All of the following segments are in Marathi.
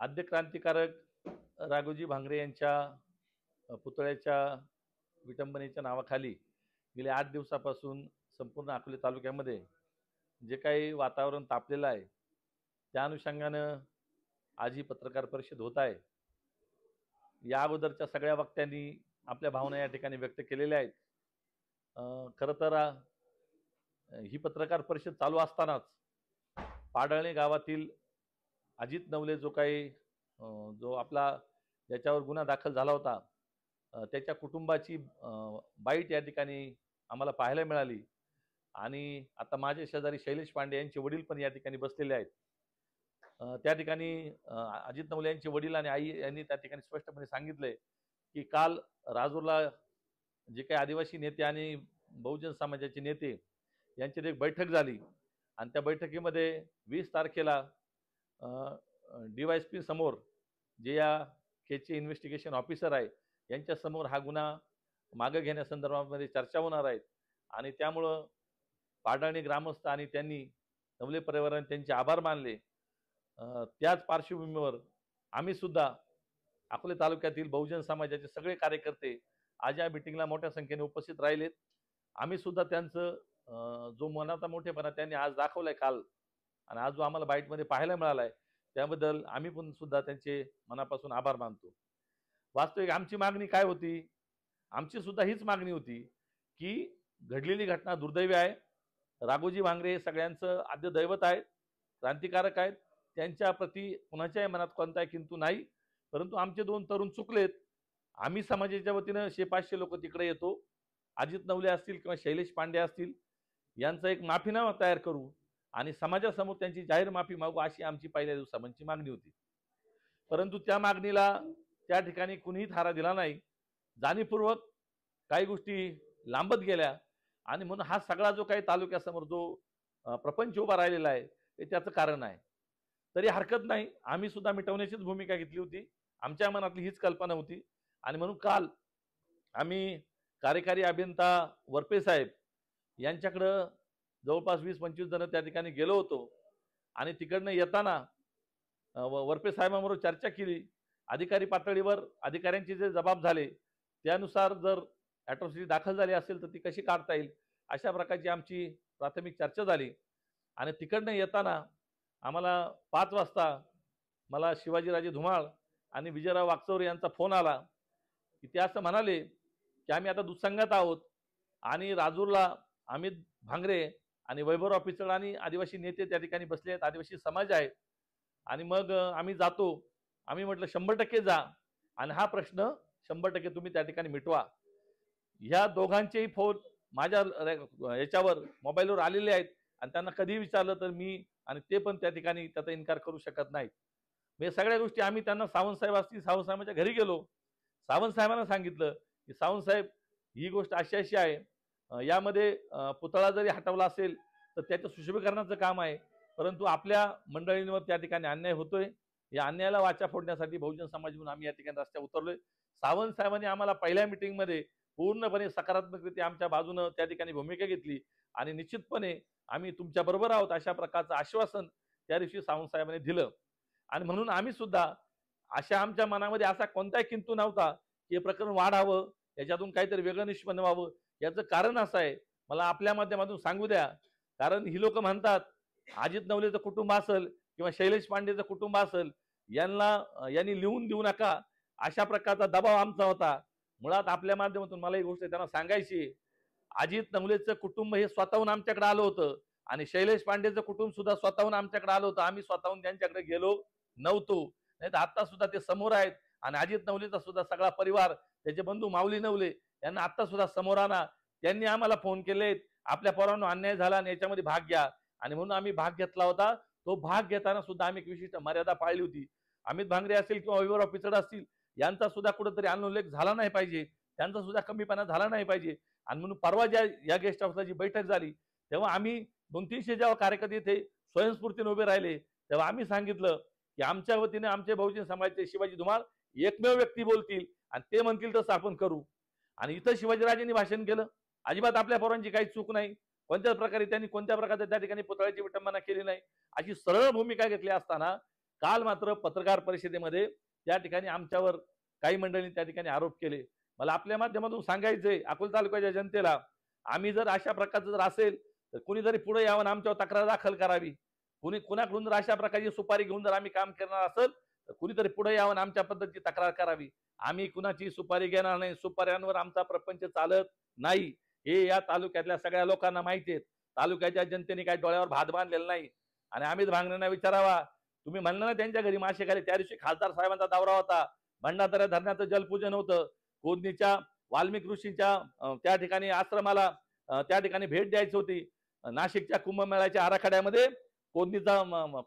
आद्य क्रांतिकारक राघोजी भांगरे यांच्या पुतळ्याच्या विटंबनेच्या नावाखाली गेल्या 8 दिवसापासून संपूर्ण अकोले तालुक्यामध्ये जे काही वातावरण तापलेलं आहे त्या अनुषंगानं आज ही पत्रकार परिषद होत आहे। या अगोदरच्या सगळ्या वक्त्यांनी आपल्या भावना या ठिकाणी व्यक्त केलेल्या आहेत। खरं तर ही पत्रकार परिषद चालू असतानाच पाडळणे गावातील अजित नवले जो आपला ज्याच्यावर गुन्हा दाखल झाला होता त्याच्या कुटुंबाची बाईट या ठिकाणी आम्हाला पाहायला मिळाली। आणि आता माझे शेजारी शैलेश पांडे यांचे वडील पण या ठिकाणी बसलेले आहेत। त्या ठिकाणी अजित नवले यांचे वडील आणि आई यांनी त्या ठिकाणी स्पष्टपणे सांगितले की काल राजूरला जे काही आदिवासी नेते आणि बहुजन समाजाचे नेते यांची एक बैठक झाली आणि त्या बैठकीमध्ये 20 तारखेला DYSP समोर जे या केसचे इन्व्हेस्टिगेशन ऑफिसर आहे यांच्या समोर हा गुन्हा मागे घेण्यासंदर्भामध्ये चर्चा होणार आहे। आणि त्यामुळं पाडळणे ग्रामस्थ आणि त्यांनी नवले परिवाराने त्यांचे आभार मानले। त्याच पार्श्वभूमीवर आम्ही सुद्धा अकोले तालुक्यातील बहुजन समाजाचे सगळे कार्यकर्ते आज या मीटिंगला मोठ्या संख्येने उपस्थित राहिलेत। आम्ही सुद्धा त्यांचं जो मनाचा मोठेपणा त्यांनी आज दाखवलाय काल आणि आज जो आम्हाला बाईटमध्ये पाहायला मिळालाय त्याबद्दल आम्ही पण सुद्धा त्यांचे मनापासून आभार मानतो। वास्तविक आमची मागणी काय होती? आमची सुद्धा हीच मागणी होती की घडलेली घटना दुर्दैवी आहे। राघोजी भांगरे सगळ्यांचं आद्य दैवत आहेत, क्रांतिकारक आहेत, त्यांच्या प्रती कुणाच्याही मनात कोणताही किंतु नाही। परंतु आमचे 2 तरुण चुकलेत। आम्ही समाजाच्या वतीनं 100-500 लोक तिकडे येतो। अजित नवले असतील किंवा शैलेश पांडे असतील यांचा एक माफीनामा तयार करू आणि समाजासमोर त्यांची जाहीर माफी मागू अशी आमची पहिल्या दिवसाची मागणी होती। परंतु त्या मागणीला त्या ठिकाणी कुणीही थारा दिला नाही। जाणीवपूर्वक काही गोष्टी लांबत गेल्या आणि म्हणून हा सगळा जो काही तालुक्यासमोर जो प्रपंच उभा राहिलेला आहे ते त्याचं कारण आहे। तरी हरकत नाही, आम्ही सुद्धा मिटवण्याचीच भूमिका घेतली होती। आमच्या मनातली हीच कल्पना होती आणि म्हणून काल आम्ही कार्यकारी अभियंता वरपे साहेब यांच्याकडे जवळपास 20-25 जण त्या ठिकाणी गेलो होतो आणि तिकडनं येताना वरपे साहेबांबरोबर चर्चा केली। अधिकारी पातळीवर अधिकाऱ्यांचे जे जबाब झाले त्यानुसार जर ॲट्रॉसिटी दाखल झाली असेल तर ती कशी काढता येईल अशा प्रकारची आमची प्राथमिक चर्चा झाली। आणि तिकडनं येताना आम्हाला 5 वाजता मला शिवाजीराजे धुमाळ आणि विजयराव वाकचौरे यांचा फोन आला की ते असं म्हणाले की आम्ही आता दुसंगात आहोत आणि राजूरला अमित भांगरे आणि वैभवराव पिचड आणि आदिवासी नेते त्या ठिकाणी बसले आहेत, आदिवासी समाज आहे आणि मग आम्ही जातो। आम्ही म्हटलं 100% जा आणि हा प्रश्न 100% तुम्ही त्या ठिकाणी मिटवा। ह्या दोघांचेही फोन माझ्या याच्यावर मोबाईलवर आलेले आहेत आणि त्यांना कधी विचारलं तर मी आणि ते पण त्या ठिकाणी त्याचा इन्कार करू शकत नाहीत। म्हणजे सगळ्या गोष्टी आम्ही त्यांना सावंत साहेब असतील सावंत साहेबांच्या घरी गेलो, सावंत साहेबांना सांगितलं की सावंत साहेब ही गोष्ट अशी आहे, यामध्ये पुतळा जरी हटवला असेल तर त्याचं सुशोभीकरणाचं काम आहे, परंतु आपल्या मंडळींवर त्या ठिकाणी अन्याय होतोय। या अन्यायाला वाचा फोडण्यासाठी बहुजन समाज म्हणून आम्ही या ठिकाणी रस्त्यावर उतरलोय। सावंत साहेबांनी आम्हाला पहिल्या मीटिंगमध्ये पूर्णपणे सकारात्मकरित्या आमच्या बाजूने त्या ठिकाणी भूमिका घेतली आणि निश्चितपणे आम्ही तुमच्या बरोबर आहोत अशा प्रकारचं आश्वासन त्या दिवशी सावंत साहेबांनी दिलं। आणि म्हणून आम्ही सुद्धा अशा आमच्या मनामध्ये असा कोणताही किंतु नव्हता की हे प्रकरण वाढावं, याच्यातून काहीतरी वेगळं निष्पन्न व्हावं। याचं कारण असं आहे, मला आपल्या माध्यमातून सांगू द्या, कारण ही लोक म्हणतात अजित नवलेचं कुटुंब असेल किंवा शैलेश पांडेचं कुटुंब असेल यांनी लिहून देऊ नका अशा प्रकारचा दबाव आमचा होता। मुळात आपल्या माध्यमातून मला ही गोष्ट त्यांना सांगायची, अजित नवलेचं कुटुंब हे स्वतःहून आमच्याकडे आलं होतं आणि शैलेश पांडेचं कुटुंब सुद्धा स्वतःहून आमच्याकडे आलं होतं। आम्ही स्वतःहून त्यांच्याकडे गेलो नव्हतो, नाही तर आता सुद्धा ते समोर आहेत आणि अजित नवलेचा सुद्धा सगळा परिवार, त्याचे बंधू माऊली नवले यांना आता सुद्धा समोर आणा। त्यांनी आम्हाला फोन केलेत, आपल्या पोरांनो अन्याय झाला आणि याच्यामध्ये भाग घ्या, आणि म्हणून आम्ही भाग घेतला होता। तो भाग घेताना सुद्धा आम्ही एक विशिष्ट मर्यादा पाळली होती। अमित भांगरे असतील किंवा वैभवराव पिचड असतील यांचा सुद्धा कुठेतरी अनुल्लेख झाला नाही पाहिजे, त्यांचा सुद्धा कमीपणा झाला नाही पाहिजे। आणि म्हणून परवा या गेस्ट हाऊसची बैठक झाली तेव्हा आम्ही 200-300 जेव्हा कार्यकर्ते इथे स्वयंस्फूर्तीने उभे राहिले तेव्हा आम्ही सांगितलं की आमच्या वतीने आमचे बहुजन समाजाचे शिवाजी धुमाळ एकमेव व्यक्ती बोलतील आणि ते म्हणतील तसं आपण करू। आणि इथं शिवाजीराजेंनी भाषण केलं, अजिबात आपल्या पोरांची काही चूक नाही, कोणत्याच प्रकारे त्यांनी कोणत्या प्रकारच्या त्या ठिकाणी पुतळ्याची विटंबना केली नाही अशी सरळ भूमिका घेतली असताना काल मात्र पत्रकार परिषदेमध्ये त्या ठिकाणी आमच्यावर काही मंडळींनी त्या ठिकाणी आरोप केले. मला आपल्या माध्यमातून सांगायचंय अकोला तालुक्याच्या जनतेला, आम्ही जर अशा प्रकारचं जर असेल तर कुणीतरी पुढे यावं, आमच्यावर तक्रार दाखल करावी. कुणाकडून जर अशा प्रकारची सुपारी घेऊन जर आम्ही काम करणार असेल तर कुणीतरी पुढे यावं, आमच्या पद्धतीची तक्रार करावी. आम्ही कुणाची सुपारी घेणार नाही. सुपाऱ्यांवर आमचा प्रपंच चालत नाही, हे या तालुक्यातल्या सगळ्या लोकांना माहिती आहे. तालुक्याच्या जनतेने काही डोळ्यावर भात बांधलेला नाही. आणि अमित भांगरेंना विचारावा, तुम्ही म्हणलं ना त्यांच्या घरी मासे खाली, त्या दिवशी खासदार साहेबांचा दौरा होता, भंडारदरा धरणाचं जलपूजन होतं, कोदनीच्या वाल्मिक ऋषींच्या त्या ठिकाणी आश्रमाला त्या ठिकाणी भेट द्यायची होती. नाशिकच्या कुंभमेळ्याच्या आराखड्यामध्ये कोदनीचा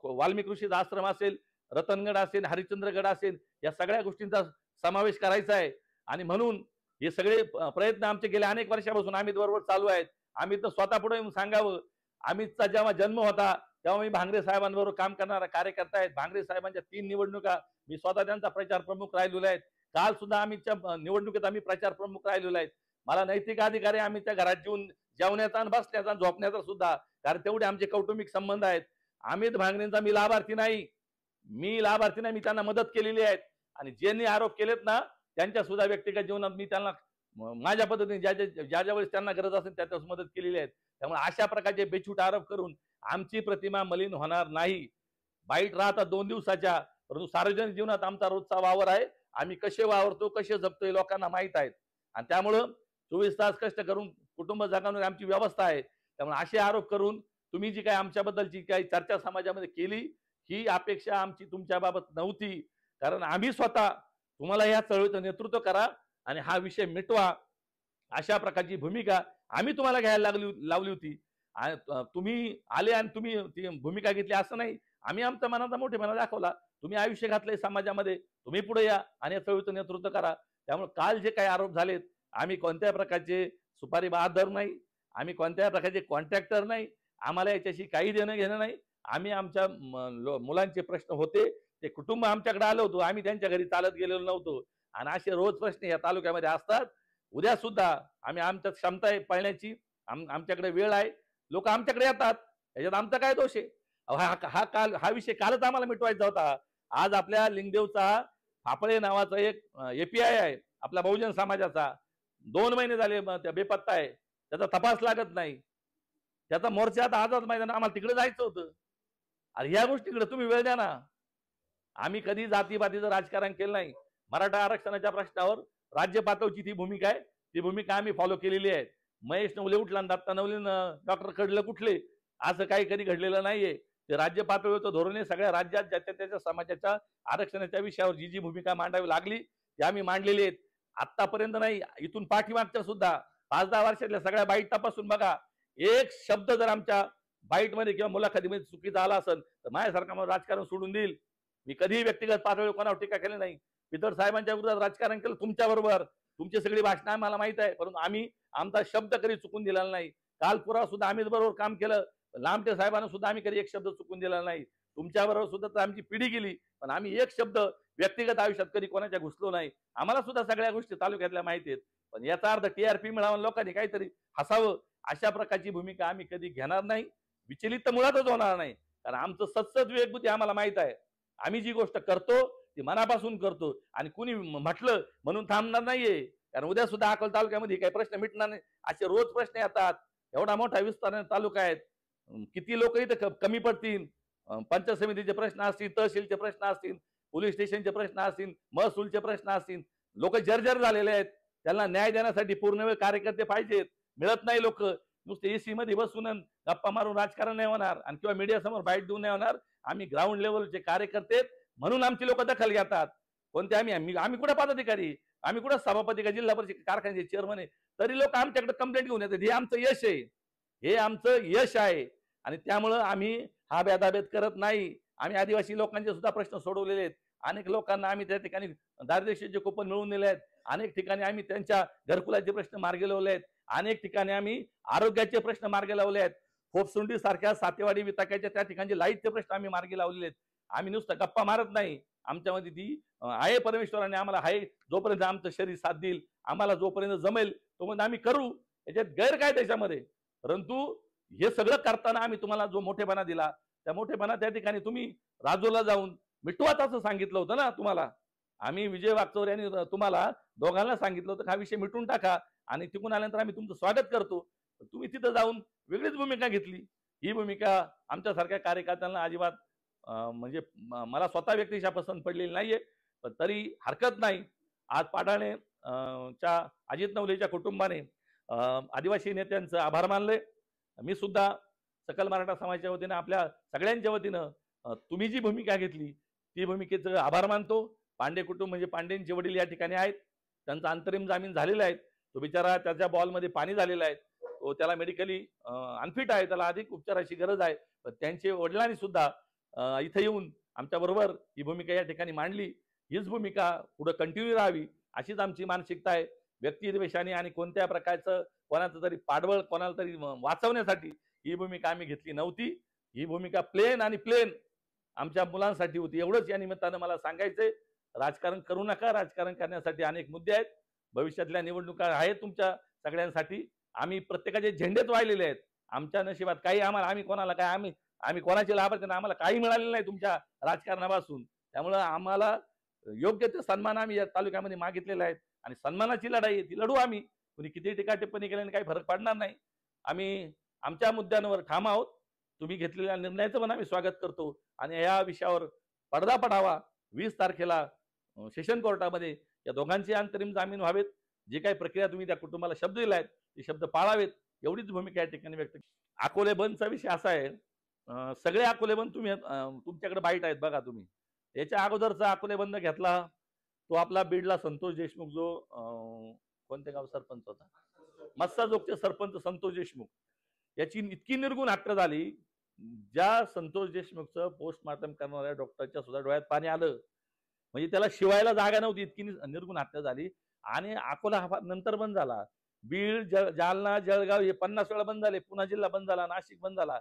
वाल्मिक ऋषीचा आश्रम असेल, रतनगड असेल, हरिश्चंद्रगड असेल, या सगळ्या गोष्टींचा समावेश करायचा आहे. आणि म्हणून हे सगळे प्रयत्न आमचे गेल्या अनेक वर्षापासून अमित बरोबर चालू आहेत. अमित तर स्वतः पुढे येऊन सांगावं, अमितचा जेव्हा जन्म होता तेव्हा मी भांगरे साहेबांबरोबर काम करणारा कार्यकर्ता आहेत. भांगरे साहेबांच्या 3 निवडणुका मी स्वतः त्यांचा प्रचार प्रमुख राहिलेलो आहे. काल सुद्धा अमितच्या निवडणुकीत आम्ही प्रचार प्रमुख राहिलेलो आहेत. मला नैतिक अधिकार आहे अमितच्या घरात जेवून जेवण्याचा आणि बसण्याचा आणि झोपण्याचा सुद्धा, कारण तेवढे आमचे कौटुंबिक संबंध आहेत. अमित भांगरेंचा मी लाभार्थी नाही, मी त्यांना मदत केलेली आहे. आणि ज्यांनी आरोप केलेत ना त्यांच्या सुद्धा व्यक्तिगत जीवनात मी त्यांना माझ्या पद्धतीने ज्या वेळेस त्यांना गरज असेल त्याच्याच मदत केलेली आहे. त्यामुळे अशा प्रकारचे बेछूट आरोप करून आमची प्रतिमा मलिन होणार नाही. बाईट राहतात 2 दिवसाच्या, परंतु सार्वजनिक जीवनात आमचा रोजचा वावर आहे. आम्ही कसे वावरतो, कसे जगतोय लोकांना माहित आहेत. आणि त्यामुळं 24 तास कष्ट करून कुटुंब जगवण्याची आमची व्यवस्था आहे. त्यामुळे असे आरोप करून तुम्ही जी काही आमच्याबद्दलची काही चर्चा समाजामध्ये केली, ही अपेक्षा आमची तुमच्या बाबत नव्हती. कारण आम्ही स्वतः तुम्हाला या चळवळीचं नेतृत्व करा आणि हा विषय मिटवा, अशा प्रकारची भूमिका आम्ही तुम्हाला घ्यायला लावली होती. तुम्ही आले आणि तुम्ही ती भूमिका घेतली असं नाही. आम्ही आमचा मनाचा मोठेपणा दाखवला. तुम्ही आयुष्य घातलंय समाजामध्ये, तुम्ही पुढे या आणि या चळवळीचं नेतृत्व करा. त्यामुळे काल जे काही आरोप झालेत, आम्ही कोणत्याही प्रकारचे सुपारी बहादर नाही, आम्ही कोणत्याही प्रकारचे कॉन्ट्रॅक्टर नाही, आम्हाला याच्याशी काही देणं घेणं नाही. आम्ही आमच्या मुलांचे प्रश्न होते, ते कुटुंब आमच्याकडे आलं होतं, आम्ही त्यांच्या घरी चालत गेलेलो नव्हतो. आणि असे रोज प्रश्न या तालुक्यामध्ये असतात. उद्या सुद्धा आम्ही आमच्यात क्षमता आहे पळण्याची, आमच्याकडे वेळ आहे, लोक आमच्याकडे येतात, याच्यात आमचा काय दोष आहे? हा विषय कालच आम्हाला मिटवायचा होता. आज आपल्या लिंगदेवचा फाफळे नावाचा एक API आहे आपल्या बहुजन समाजाचा, 2 महिने झाले त्या बेपत्ता आहे, त्याचा तपास लागत नाही. त्याचा मोर्चा आता आझाद मैदान, आम्हाला तिकडे जायचं होतं. अरे या गोष्टीकडे तुम्ही वेळ द्या ना. आम्ही कधी जातीपातीचं राजकारण केलं नाही. मराठा आरक्षणाच्या प्रश्नावर राज्य पातळीची ती भूमिका आहे, ती भूमिका आम्ही फॉलो केलेली आहे. महेश नवले उठला आणि दत्ता नवले डॉक्टर कडलं कुठले, असं काही कधी घडलेलं नाहीये. ते राज्य पातळीवरचं धोरण आहे. सगळ्या राज्यात ज्याच्या त्याच्या समाजाच्या आरक्षणाच्या विषयावर जी भूमिका मांडावी लागली ती आम्ही मांडलेली आहेत. आतापर्यंत नाही, इथून पाठीमागच्या सुद्धा 5-10 वर्षातल्या सगळ्या बाईट तपासून बघा. एक शब्द जर आमच्या बाईटमध्ये किंवा मुलाखतीमध्ये चुकीचा आला असेल तर माझ्यासारखा मला राजकारण सोडून देईल. मी कधीही व्यक्तिगत पातळीवर कोणावर टीका केली नाही. पितळ साहेबांच्या विरोधात राजकारण केलं तुमच्याबरोबर, तुमची सगळी भाषणं आम्हाला माहित आहे, परंतु आम्ही आमचा शब्द कधी चुकून दिलेला नाही. काल पुरा सुद्धा आम्ही बरोबर काम केलं. लांबटे साहेबांना सुद्धा आम्ही कधी एक शब्द चुकून दिला नाही. तुमच्याबरोबर सुद्धा तर आमची पिढी गेली, पण आम्ही एक शब्द व्यक्तिगत आयुष्यात कधी कोणाच्या घुसलो नाही. आम्हाला सुद्धा सगळ्या गोष्टी तालुक्यातल्या माहिती आहेत. पण याचा अर्थ TRP मिळावं, लोकांनी काहीतरी हसावं, अशा प्रकारची भूमिका आम्ही कधी घेणार नाही. विचलित तर मुळातच होणार नाही, कारण आमचं सत्सद विवेकबुद्धी आम्हाला माहित आहे. आम्ही जी गोष्ट करतो ती मनापासून करतो आणि कुणी म्हटलं म्हणून थांबणार नाहीये. कारण उद्या सुद्धा अकोला तालुक्यामध्ये काही प्रश्न मिटणार नाही, असे रोज प्रश्न येतात. एवढा मोठा विस्तार तालुका आहे, किती लोक इथं कमी पडतील. पंचायत समितीचे प्रश्न असतील, तहसीलचे प्रश्न असतील, पोलीस स्टेशनचे प्रश्न असतील, महसूलचे प्रश्न असतील. लोक जर्जर झालेले आहेत, त्यांना न्याय देण्यासाठी पूर्णवेळ कार्यकर्ते पाहिजेत, मिळत नाही. लोक नुसते AC मध्ये बसून गप्पा मारून राजकारण नाही होणार आणि किंवा मीडिया समोर बाईट देऊन नाही होणार. आम्ही ग्राउंड लेवलचे कार्यकर्ते म्हणून आमची लोक दखल घेतात. कोणते आम्ही कुठे पदाधिकारी, आम्ही कुठे सभापती का जिल्हा परिषद कारखान्याचे चेअरमन आहे, तरी लोक आमच्याकडे कंप्लेंट घेऊन येतात. हे आमचं यश आहे, हे आमचं यश आहे. आणि त्यामुळं आम्ही हा भेदाभेद करत नाही. आम्ही आदिवासी लोकांचे सुद्धा प्रश्न सोडवलेले आहेत. अनेक लोकांना आम्ही त्या ठिकाणी दारिद्र्यचे कुपन मिळवून दिले आहेत. अनेक ठिकाणी आम्ही त्यांच्या घरकुलाचे प्रश्न मार्गी लावले आहेत. अनेक ठिकाणी आम्ही आरोग्याचे प्रश्न मार्गी लावले आहेत. फोपसुंडी सारख्या सातेवाडी विताकाच्या त्या ठिकाणचे लाईटचे प्रश्न आम्ही मार्गी लावलेले आहेत. आम्ही नुसतं गप्पा मारत नाही. आमच्यामध्ये ती आहे, परमेश्वराने आम्हाला आहे. जोपर्यंत आमचं शरीर साथ देईल, आम्हाला जोपर्यंत जमेल तोपर्यंत आम्ही करू. याच्यात गैर काय त्याच्यामध्ये. परंतु हे सगळं करताना आम्ही तुम्हाला जो मोठेपणा दिला, त्या मोठेपणा त्या ठिकाणी तुम्ही राजूला जाऊन मिटवाच असं सांगितलं होतं ना तुम्हाला. आम्ही विजय वागचौरे यांनी तुम्हाला दोघांना सांगितलं होतं हा विषय मिटून टाका आणि तिकडून आल्यानंतर आम्ही तुमचं स्वागत करतो. तुम्ही तिथं जाऊन वेगळीच भूमिका घेतली. ही भूमिका आमच्यासारख्या कार्यकर्त्यांना अजिबात म्हणजे मला स्वतः व्यक्तिशः पसंत पडलेली नाहीये. पण तरी हरकत नाही. आज पाडाणे च्या अजित नवलेच्या कुटुंबाने आदिवासी नेत्यांचं आभार मानले. मी सुद्धा सकल मराठा समाजाच्या वतीनं आपल्या सगळ्यांच्या वतीनं तुम्ही जी भूमिका घेतली ती भूमिकेचं आभार मानतो. पांडे कुटुंब म्हणजे पांडेंचे वडील या ठिकाणी आहेत. त्यांचा अंतरिम जामीन झालेला आहे. तो बिचारा त्याच्या बॉलमध्ये पाणी झालेला आहे. तो त्याला मेडिकली अनफिट आहे. त्याला अधिक उपचाराची गरज आहे. पण त्यांचे वडिलांनी सुद्धा इथे येऊन आमच्या बरोबर ही भूमिका या ठिकाणी मांडली. हीच भूमिका पुढे कंटिन्यू राहावी अशीच आमची मानसिकता आहे. व्यक्तिद्वेषाने आणि कोणत्या प्रकारचं कोणाचं तरी पाडवळ कोणाला तरी वाचवण्यासाठी ही भूमिका आम्ही घेतली नव्हती. ही भूमिका प्लेन आणि प्लेन आमच्या मुलांसाठी होती. एवढंच या निमित्तानं मला सांगायचंय. राजकारण करू नका. राजकारण करण्यासाठी अनेक मुद्दे आहेत. भविष्यातल्या निवडणुका आहेत तुमच्या सगळ्यांसाठी. आम्ही प्रत्येकाचे झेंडेच वाहिलेले आहेत. आमच्या नशिबात काही आम्ही कोणाला काय आम्ही कोणाचे लाभार्थी नाही. आम्हाला काही मिळालेलं नाही तुमच्या राजकारणापासून. त्यामुळं आम्हाला योग्य ते सन्मान आम्ही या तालुक्यामध्ये मागितलेला आहे आणि सन्मानाची लढाई ती लढू आम्ही. कुणी किती टीका टिप्पणी केल्याने काही फरक पडणार नाही. आम्ही आमच्या मुद्द्यांवर ठाम आहोत. तुम्ही घेतलेल्या निर्णयाचं पण आम्ही स्वागत करतो आणि या विषयावर पडदा पडावा. 20 तारखेला सेशन कोर्टामध्ये या दोघांचे अंतरिम जामीन व्हावेत. जे काही प्रक्रिया तुम्ही त्या कुटुंबाला शब्द दिला आहेत ते शब्द पाळावेत एवढीच भूमिका या ठिकाणी व्यक्त. अकोले बंदचा विषय असा आहे. सगळे अकोले बंद तुम्ही तुमच्याकडे बाईट आहेत बघा. तुम्ही याच्या अगोदरचा अकोले बंद घेतला तो आपला बीडला संतोष देशमुख जो कोणते गाव सरपंच होता मस्साजोगचे सरपंच संतोष देशमुख याची इतकी निर्गुण हत्या झाली. ज्या संतोष देशमुखचं पोस्टमार्टम करणाऱ्या डॉक्टरच्या सुद्धा डोळ्यात पाणी आलं. म्हणजे त्याला शिवायला जागा नव्हती इतकी निर्गुण हत्या झाली. आणि अकोला हा नंतर बंद झाला. बीड जालना जळगाव हे 50 वेळा बंद झाले. पुणे जिल्हा बंद झाला. नाशिक बंद झाला.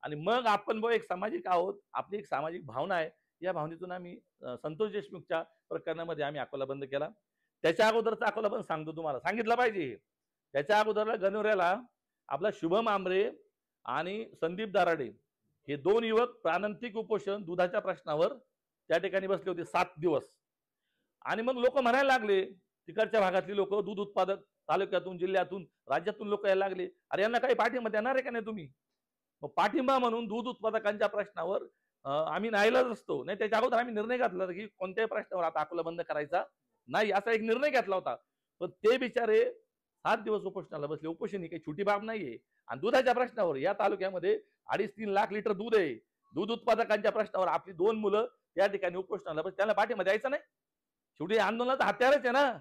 आणि मग आपण एक सामाजिक आहोत. आपली एक सामाजिक भावना आहे. या भावनेतून आम्ही संतोष देशमुखच्या प्रकरणामध्ये आम्ही अकोला बंद केला. त्याच्या अगोदरचा अकोला बंद सांगतो तुम्हाला सांगितलं पाहिजे. त्याच्या अगोदरला गणोऱ्याला आपला शुभम आमरे आणि संदीप दाराडे हे 2 युवक प्राणांतिक उपोषण दुधाच्या प्रश्नावर त्या ठिकाणी बसले होते 7 दिवस. आणि मग लोक म्हणायला लागले तिकडच्या भागातली लोक दूध उत्पादक तालुक्यातून जिल्ह्यातून राज्यातून लोक यायला लागले अरे यांना काही पाठिंबा देणार आहे का नाही तुम्ही. मग पाठिंबा म्हणून दूध उत्पादकांच्या प्रश्नावर आम्ही नाईलाज असतो. नाही त्याच्या अगोदर आम्ही निर्णय घेतला की कोणत्याही प्रश्नावर आता अकोला बंद करायचा नाही असा एक निर्णय घेतला होता. पण ते बिचारे 7 दिवस उपोषणाला बसले. उपोषण ही काही छोटी बाब नाहीये. आणि दुधाच्या प्रश्नावर या तालुक्यामध्ये 2.5-3 लाख लिटर दूध आहे. दूध उत्पादकांच्या प्रश्नावर आपली 2 मुलं त्या ठिकाणी उपोषणाला बस त्यांना पाठिंबा द्यायचा नाही. शेवटी आंदोलनाचा हत्यारच आहे ना.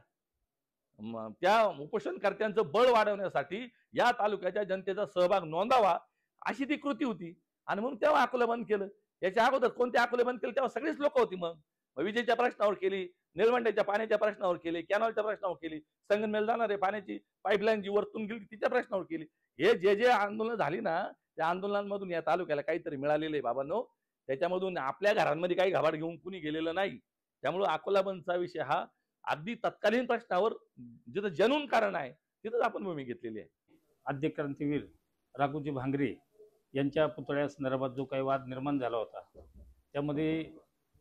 त्या उपोषणकर्त्यांचं बळ वाढवण्यासाठी या तालुक्याच्या जनतेचा सहभाग नोंदावा अशी ती कृती होती. आणि म्हणून तेव्हा अकोला बंद केलं. याच्या अगोदर कोणते अकोले बंद केले तेव्हा सगळीच लोक होती. मग विजेच्या प्रश्नावर केली. निलवंड्याच्या पाण्याच्या प्रश्नावर केली. कॅनॉलच्या प्रश्नावर केली. संगमेल जाणारे पाण्याची पाईपलाईन जी वरतून गेली तिच्या प्रश्नावर केली. हे जे आंदोलन झाली ना त्या आंदोलनांमधून या तालुक्याला काहीतरी मिळालेलं आहे बाबांनो. त्याच्यामधून आपल्या घरांमध्ये काही घाबाड घेऊन कुणी गेलेलं नाही. त्यामुळे अकोला बंदचा विषय हा अगदी तत्कालीन प्रश्नावर जिथं जनून कारण आहे तिथंच आपण भूमिका घेतलेली आहे. आद्य क्रांतीवीर राघोजी भांगरे यांच्या पुतळ्या संदर्भात जो काही वाद निर्माण झाला होता त्यामध्ये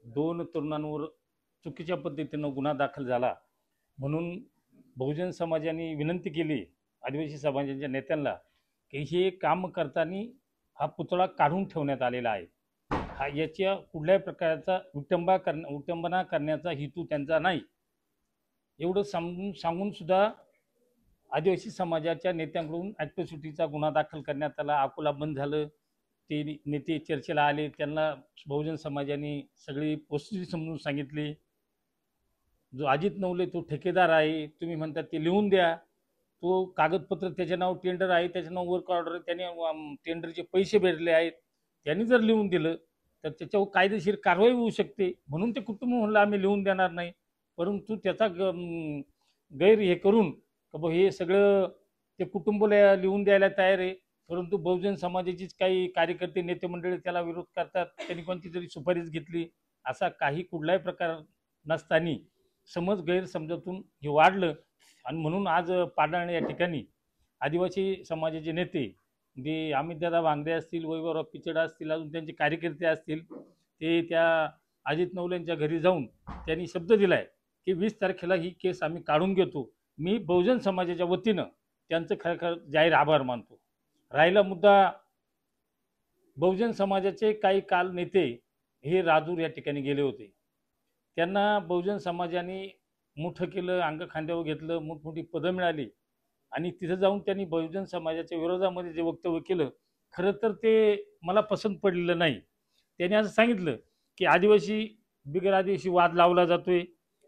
2 तरुणांवर चुकीच्या पद्धतीनं गुन्हा दाखल झाला. म्हणून बहुजन समाजाने विनंती केली आदिवासी समाजाच्या नेत्यांना की हे काम करताना हा पुतळा काढून ठेवण्यात आलेला आहे. हा याच्या कुठल्याही प्रकारचा विटंबना करण्याचा हेतू त्यांचा नाही. एवढं सांगून सुद्धा आदिवासी समाजाच्या नेत्यांकडून ॲट्रॉसिटीचा गुन्हा दाखल करण्यात आला. अकोला बंद झालं. ते नेते चर्चेला आले. त्यांना बहुजन समाजाने सगळी वस्तुस्थिती समजून सांगितली. जो अजित नवले तो ठेकेदार आहे. तुम्ही म्हणतात ते लिहून द्या. तो कागदपत्र त्याच्या नाव टेंडर आहे. त्याच्या नाव वर्क ऑर्डर आहे. त्याने टेंडरचे पैसे भेटले आहेत. त्यांनी जर लिहून दिलं तर त्याच्यावर कायदेशीर कारवाई होऊ शकते. म्हणून ते कुटुंब म्हणलं आम्ही लिहून देणार नाही. परंतु त्याचा गैर हे करून हे सगळं ते कुटुंबाला लिहून द्यायला तयार आहे. परंतु बहुजन समाजाचीच काही कार्यकर्ते नेते मंडळी त्याला विरोध करतात. त्यांनी कोणती तरी सुपारीच घेतली असा काही कुठलाही प्रकार नसताना गैरसमजातून हे वाढलं. आणि म्हणून आज पाडाळ या ठिकाणी आदिवासी समाजाचे नेते जे अमितदादा भांगरे असतील, वैभवराव पिचड असतील, अजून त्यांचे कार्यकर्ते असतील ते त्या अजित नवलेंच्या घरी जाऊन त्यांनी शब्द दिलाय की 20 तारखेला ही केस आम्ही काढून घेतो. मी बहुजन समाजाच्या वतीनं त्यांचं खरं जाहीर आभार मानतो. राहिला मुद्दा, बहुजन समाजाचे काही काल नेते हे राजूर या ठिकाणी गेले होते. त्यांना बहुजन समाजाने मोठं केलं, अंग खांद्यावर घेतलं, मोठमोठी पदं मिळाली आणि तिथं जाऊन त्यांनी बहुजन समाजाच्या विरोधामध्ये जे वक्तव्य केलं, खरं तर ते मला पसंत पडलेलं नाही. त्यांनी असं सांगितलं की आदिवासी बिगर आदिवासी वाद लावला जातोय.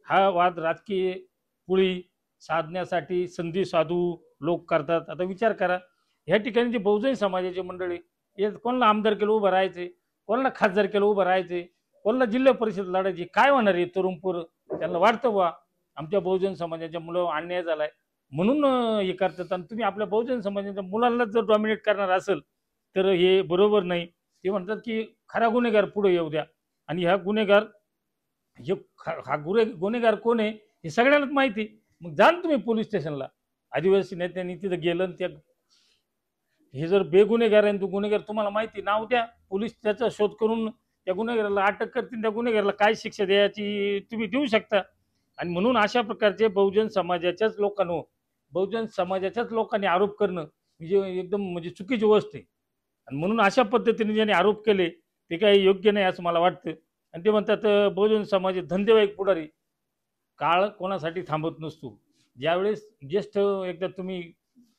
हा वाद राजकीय पुळी साधण्यासाठी संधी साधू लोक करतात. आता विचार करा, ह्या ठिकाणी जे बहुजन समाजाचे मंडळी हे कोणाला आमदार केलं उभं राहायचे, कोणाला खासदार केलं उभं राहायचे, कोणाला जिल्हा परिषद लढायची, काय होणार आहे तरुण पोरं? त्यांना वाटतं बा आमच्या बहुजन समाजाच्या मुलावर अन्याय झालाय म्हणून हे करतात. आणि तुम्ही आपल्या बहुजन समाजाच्या मुलांना जर डॉमिनेट करणार असेल तर हे बरोबर नाही. ते म्हणतात की खरा गुन्हेगार पुढे येऊ द्या. आणि हा गुन्हेगार हा गुन्हेगार कोण आहे हे सगळ्यांनाच माहिती. मग जा तुम्ही पोलीस स्टेशनला. आदिवासी नेत्यांनी तिथं गेलं, त्या हे जर बेगुन्हेगार आहे तो गुन्हेगार तुम्हाला माहिती, नाव द्या. पोलीस त्याचा शोध करून त्या गुन्हेगाराला अटक करतील. त्या गुन्हेगाराला काय शिक्षा द्यायची तुम्ही देऊ शकता. आणि म्हणून अशा प्रकारचे बहुजन समाजाच्याच लोकांनी आरोप करणं म्हणजे एकदम म्हणजे चुकीची गोष्ट आहे. आणि म्हणून अशा पद्धतीने ज्यांनी आरोप केले ते काही योग्य नाही असं मला वाटतं. आणि ते म्हणतात बहुजन समाज धंदेवाईक पुढारी. काळ कोणासाठी थांबत नसतो. ज्यावेळेस ज्येष्ठ एकदा तुम्ही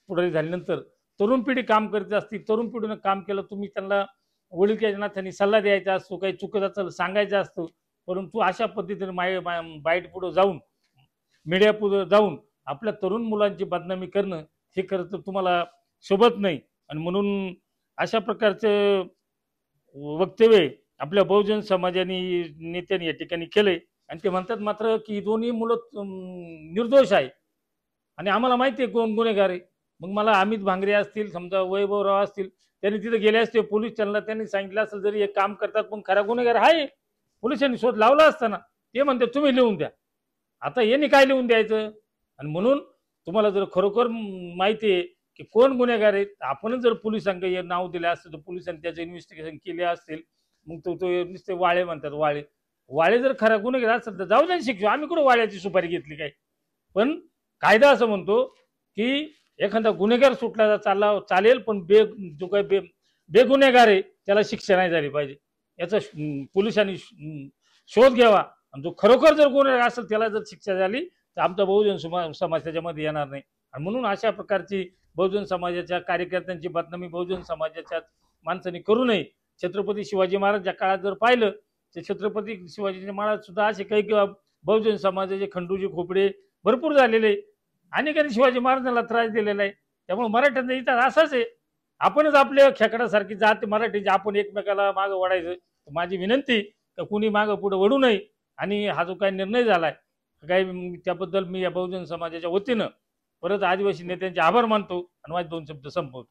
पुढारी झाल्यानंतर तरुण पिढी काम करत असते. तरुण पिढीनं काम केलं, तुम्ही त्यांना वडीलच्या नात्याने सल्ला द्यायचा असतो, काही चुकत असेल सांगायचं असतं. परंतु अशा पद्धतीने बाईट पुढे जाऊन मीडिया पुढे जाऊन आपल्या तरुण मुलांची बदनामी करणं हे खरं तर तुम्हाला शोभत नाही. आणि म्हणून अशा प्रकारचं वक्तव्य आपल्या बहुजन समाजाने नेत्यांनी या ठिकाणी केले. आणि ते म्हणतात मात्र की दोन्ही मुलं निर्दोष आहे आणि आम्हाला माहिती आहे कोण गुन्हेगार आहे. मग मला अमित भांगरे असतील, समजा वैभवराव असतील, त्यांनी तिथे गेले असते पोलीस स्टेशनला, त्यांनी सांगितलं असेल जरी एक काम करतात पण खरा गुन्हेगार आहे, पोलिसांनी शोध लावला असताना ते म्हणते तुम्ही लिहून द्या. आता यांनी काय लिहून द्यायचं? आणि म्हणून तुम्हाला जर खरोखर माहिती आहे की कोण गुन्हेगार आहे, आपणच जर पोलिसांकडे नाव दिलं असतं तर पोलिसांनी त्याचं इन्व्हेस्टिगेशन केले असतील. मग तो नुसते वाळे म्हणतात, वाळे जर खरा गुन्हेगार असेल तर जाऊ द्या शिक्षू. आम्ही कुठं वाळ्याची सुपारी घेतली काय? पण कायदा असं म्हणतो की एखादा गुन्हेगार सुटला चालेल, पण जो काही बेगुन्हेगार आहे त्याला शिक्षा नाही झाली पाहिजे. याचा पोलिसांनी शोध घ्यावा. आणि जो खरोखर जर गुन्हेगार असेल त्याला जर शिक्षा झाली तर आमचा बहुजन समाज त्याच्यामध्ये येणार नाही. आणि म्हणून अशा प्रकारची बहुजन समाजाच्या कार्यकर्त्यांची बदनामी बहुजन समाजाच्या माणसांनी करू नये. छत्रपती शिवाजी महाराजच्या काळात जर पाहिलं तर छत्रपती शिवाजी महाराज सुद्धा असे काही बहुजन समाजाचे खंडूजी खोपडे भरपूर झालेले, अनेकांनी शिवाजी महाराजांना त्रास दिलेला आहे. त्यामुळे मराठ्यांचा इतिहास असाच आहे. आपणच आपल्या खेकडासारखी जात मराठीची आपण एकमेकाला मागं वळायचं. माझी विनंती का कुणी मागं पुढे वळू नये. आणि हा जो काही निर्णय झालाय काही त्याबद्दल मी या बहुजन समाजाच्या वतीनं परत आदिवासी नेत्यांचे आभार मानतो आणि माझे 2 शब्द संपवतो.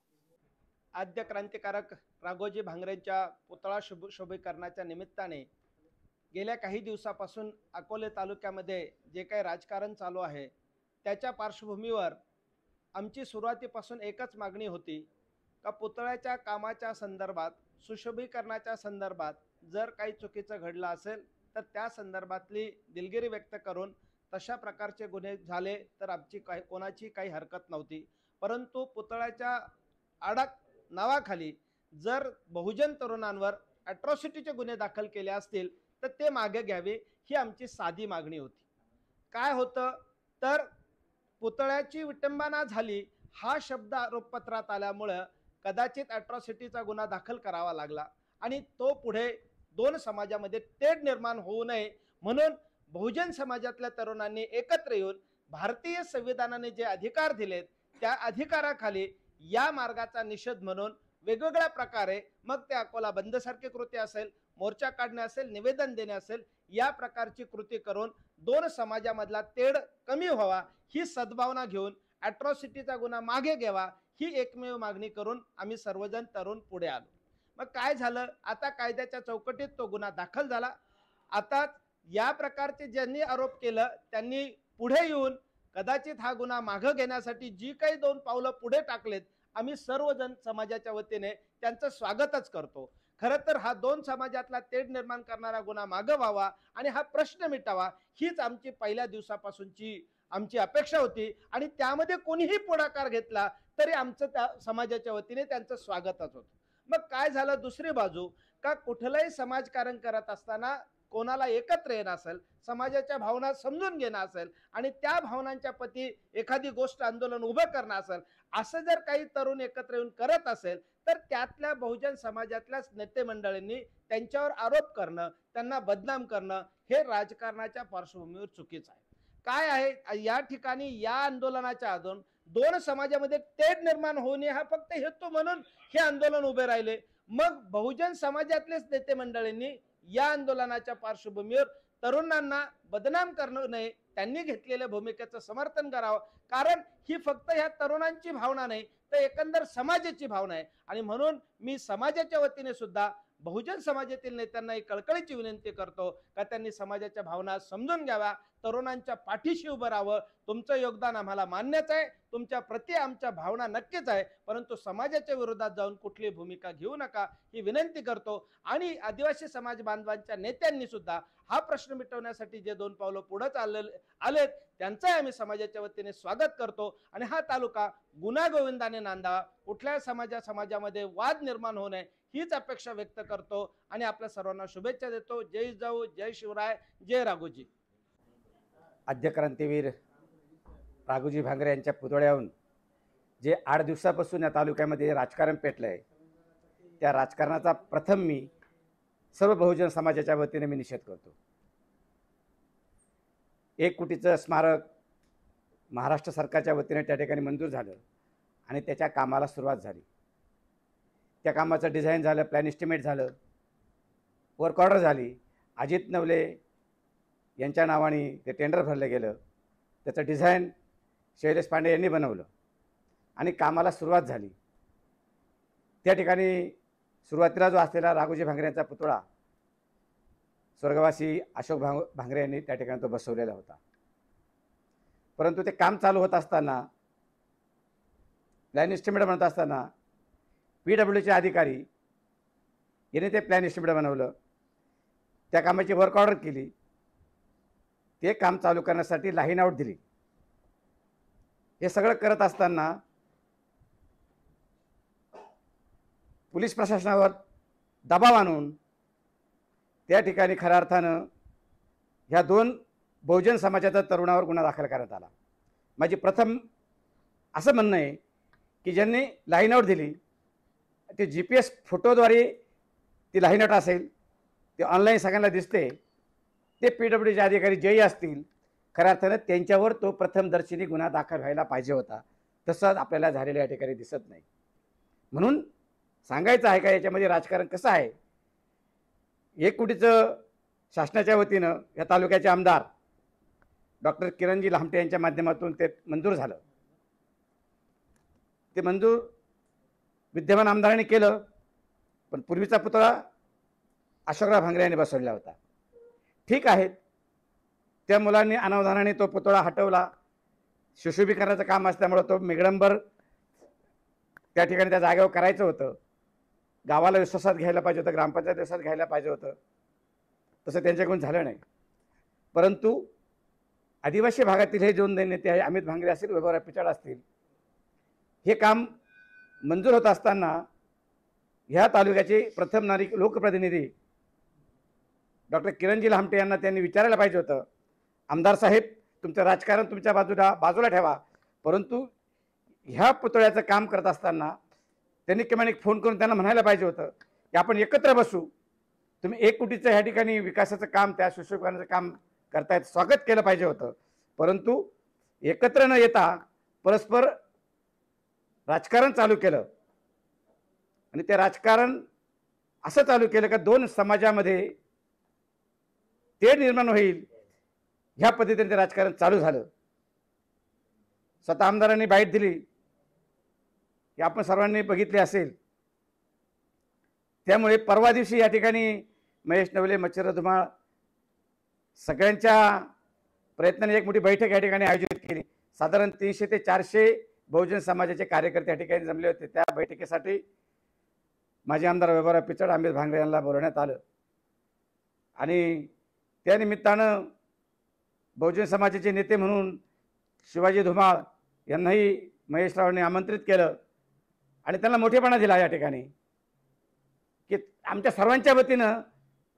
आद्य क्रांतिकारक राघोजी भांगरेंच्या पुतळा शुभीकरणाच्या निमित्ताने गेल्या काही दिवसापासून अकोले तालुक्यामध्ये जे काही राजकारण चालू आहे त्याच्या पार्श्वभूमीवर आमची सुरुवातीपासून एकच मागणी होती का पुतळ्याच्या कामाच्या संदर्भात, सुशोभीकरणाच्या संदर्भात जर काही चुकीचं घडलं असेल तर त्या संदर्भातली दिलगिरी व्यक्त करून तशा प्रकारचे गुन्हे झाले तर आमची कोणाची काही हरकत नव्हती. परंतु पुतळ्याच्या नावाखाली जर बहुजन तरुणांवर अट्रॉसिटीचे गुन्हे दाखल केले असतील तर ते मागे घ्यावे ही आमची साधी मागणी होती. काय होतं तर पुतळ्याची विटंबना झाली हा शब्द आरोपपत्रात आल्यामुळं कदाचित अट्रॉसिटीचा गुन्हा दाखल करावा लागला आणि तो पुढे 2 समाजामध्ये तेढ निर्माण होऊ नये म्हणून बहुजन समाजातल्या तरुणांनी एकत्र येऊन भारतीय संविधानाने जे अधिकार दिलेत त्या अधिकाराखाली या मार्गाचा निषेध म्हणून वेगवेगळ्या प्रकारे, मग ते अकोला बंदसारखी कृती असेल, मोर्चा काढणे असेल, निवेदन देणे असेल, या प्रकारची कृती करून 2 समाजामधला तेढ कमी व्हावा ही सद्भावना घेऊन अट्रॉसिटीचा गुन्हा मागे घ्यावा ही एकमेव मागणी करून आम्ही सर्वजण तरुण पुढे आलो. मग काय झालं, आता कायद्याच्या चौकटीत तो गुन्हा दाखल झाला. आता या प्रकारचे ज्यांनी आरोप केलं त्यांनी पुढे येऊन कदाचित हा गुन्हा मागे घेण्यासाठी जी काही 2 पावलं पुढे टाकलेत आम्ही सर्वजण समाजाच्या वतीने त्यांचं स्वागतच करतो. खरं तर हा दोन समाजातला तेढ निर्माण करणारा गुन्हा मागं व्हावा आणि हा प्रश्न मिटावा, हीच आमची पहिल्या दिवसापासूनची आमची अपेक्षा होती. आणि त्यामध्ये कोणीही पुढाकार घेतला तरी आमचं त्या समाजाच्या वतीने त्यांचं स्वागतच होतं. मग काय झालं, दुसरी बाजू, का कुठलंही समाजकारण करत असताना कोणाला एकत्र येणं असेल, समाजाच्या भावना समजून घेणं असेल आणि त्या भावनांच्या प्रती एखादी गोष्ट आंदोलन उभं करणं असेल, असं जर काही तरुण एकत्र येऊन करत असेल तर त्यातल्या बहुजन समाजातल्याच नेते मंडळींनी त्यांच्यावर आरोप करणं, त्यांना बदनाम करणं, हे राजकारणाच्या पार्श्वभूमीवर चुकीचं आहे. काय आहे, या ठिकाणी या आंदोलनाच्या अजून दोन समाजामध्ये तेढ निर्माण होऊ नये हा फक्त हेतू म्हणून हे आंदोलन उभे राहिले. मग बहुजन समाजातलेच नेते मंडळींनी या आंदोलनाच्या पार्श्वभूमीवर तरुणांना बदनाम करू नये, त्यांनी घेतलेल्या भूमिकेचं समर्थन करावं. कारण ही फक्त ह्या तरुणांची भावना नाही तर एकंदर समाजाची भावना आहे. आणि म्हणून मी समाजाच्या वतीने सुद्धा बहुजन समाजातील नेत्यांना एक कळकळीची विनंती करतो का त्यांनी समाजाच्या भावना समजून घ्याव्या, तरुणांच्या पाठीशी उभं राहावं. तुमचं योगदान आम्हाला मान्यच आहे, तुमच्या प्रति आमच्या भावना नक्कीच आहे, परंतु समाजाच्या विरोधात जाऊन कुठली भूमिका घेऊ नका ही विनंती करतो. आणि आदिवासी समाज बांधवांच्या नेत्यांनी सुद्धा हा प्रश्न मिटवण्यासाठी जे दोन पावलं पुढे आलेत त्यांचं आम्ही समाजाच्या वतीने स्वागत करतो. आणि हा तालुका गुण्यागोविंदाने नांदावा, कुठल्याही समाजामध्ये वाद निर्माण होऊ नये हीच अपेक्षा व्यक्त करतो आणि आपल्या सर्वांना शुभेच्छा देतो. जय जिजाऊ, जय शिवराय, जय राघोजी. आद्य क्रांतीवीर राघोजी भांगरे यांच्या पुतळ्याहून जे 8 दिवसापासून या तालुक्यामध्ये राजकारण पेटलं आहे, त्या राजकारणाचा प्रथम मी सर्व बहुजन समाजाच्या वतीने मी निषेध करतो. 1 कोटीचं स्मारक महाराष्ट्र सरकारच्या वतीने त्या ठिकाणी मंजूर झालं आणि त्याच्या कामाला सुरुवात झाली. त्या कामाचं डिझाईन झालं, प्लॅन एस्टिमेट झालं, वर्क ऑर्डर झाली. अजित नवले यांच्या नावाने ते टेंडर भरलं गेलं, त्याचं डिझाईन शैलेश पांडे यांनी बनवलं आणि कामाला सुरुवात झाली. त्या ठिकाणी सुरुवातीला जो असलेला राघोजी भांगरे यांचा पुतळा स्वर्गवासी अशोक भांगरे यांनी त्या ठिकाणी तो बसवलेला होता. परंतु ते काम चालू होत असताना, प्लॅन एस्टिमेट बनवत असताना PWचे अधिकारी यांनी ते प्लॅन एस्टिमेट बनवलं, त्या कामाची वर्क ऑर्डर केली, ते काम चालू करण्यासाठी लाईन आउट दिली. हे सगळं करत असताना पोलीस प्रशासनावर दबाव आणून त्या ठिकाणी खऱ्या अर्थानं ह्या 2 बहुजन समाजाच्या तरुणावर गुन्हा दाखल करण्यात आला. माझी प्रथम असं म्हणणं आहे की ज्यांनी लाईन आउट दिली ते GPS फोटोद्वारे ती लाईन आउट असेल, ते ऑनलाईन सगळ्यांना दिसते, ते PWचे अधिकारी जेही असतील, खऱ्या अर्थानं त्यांच्यावर तो प्रथमदर्शनी गुन्हा दाखल व्हायला पाहिजे होता. तसंच आपल्याला झालेलं या ठिकाणी दिसत नाही. म्हणून सांगायचं आहे का याच्यामध्ये राजकारण कसं आहे. 1 कोटीचं शासनाच्या वतीनं या तालुक्याचे आमदार डॉक्टर किरणजी लामटे यांच्या माध्यमातून ते मंजूर झालं. ते मंजूर विद्यमान आमदारांनी केलं, पण पूर्वीचा पुतळा अशोकराव भांगरे यांनी बसवलेला होता. ठीक आहे, त्या मुलांनी अनावधानाने तो पुतळा हटवला. सुशोभीकरणाचं काम असल्यामुळं तो मेघडंबर त्या ठिकाणी त्या जागेवर करायचं होतं. गावाला विश्वासात घ्यायला पाहिजे होतं, ग्रामपंचायत विश्वासात घ्यायला पाहिजे होतं, तसं त्यांच्याकडून झालं नाही. परंतु आदिवासी भागातील हे 2 नेते आहे, अमित भांगरे असतील, वैभवराव पिचाड असतील, हे काम मंजूर होत असताना ह्या तालुक्याचे प्रथम नागरिक लोकप्रतिनिधी डॉक्टर किरणजी लामटे यांना त्यांनी विचारायला पाहिजे होतं, आमदार साहेब तुमचं राजकारण तुमच्या बाजूला ठेवा, परंतु ह्या पुतळ्याचं काम करत असताना त्यांनी किमान एक फोन करून त्यांना म्हणायला पाहिजे होतं की आपण एकत्र बसू, तुम्ही 1 कोटीचं ह्या ठिकाणी विकासाचं काम, त्या सुशोभीकरणाचं काम करतायत, स्वागत केलं पाहिजे होतं. परंतु एकत्र न येता परस्पर राजकारण चालू केलं आणि ते राजकारण असं चालू केलं का 2 समाजामध्ये तेढ निर्माण होईल ह्या पद्धतीने ते राजकारण चालू झालं. स्वतः आमदारांनी बाईट दिली की आपण सर्वांनी बघितले असेल. त्यामुळे परवा दिवशी या ठिकाणी महेश नवले, मच्छर धुमाळ सगळ्यांच्या प्रयत्नाने एक मोठी बैठक या ठिकाणी आयोजित केली. साधारण 300 ते 400 बहुजन समाजाचे कार्यकर्ते या ठिकाणी जमले होते. त्या बैठकीसाठी माजी आमदार वैभवराव पिचड, अमित भांगरे यांना बोलवण्यात आलं आणि त्या निमित्तानं बहुजन समाजाचे नेते म्हणून शिवाजी धुमाळ यांनाही महेशरावांनी आमंत्रित केलं आणि त्यांना मोठेपणा दिला या ठिकाणी की आमच्या सर्वांच्या वतीनं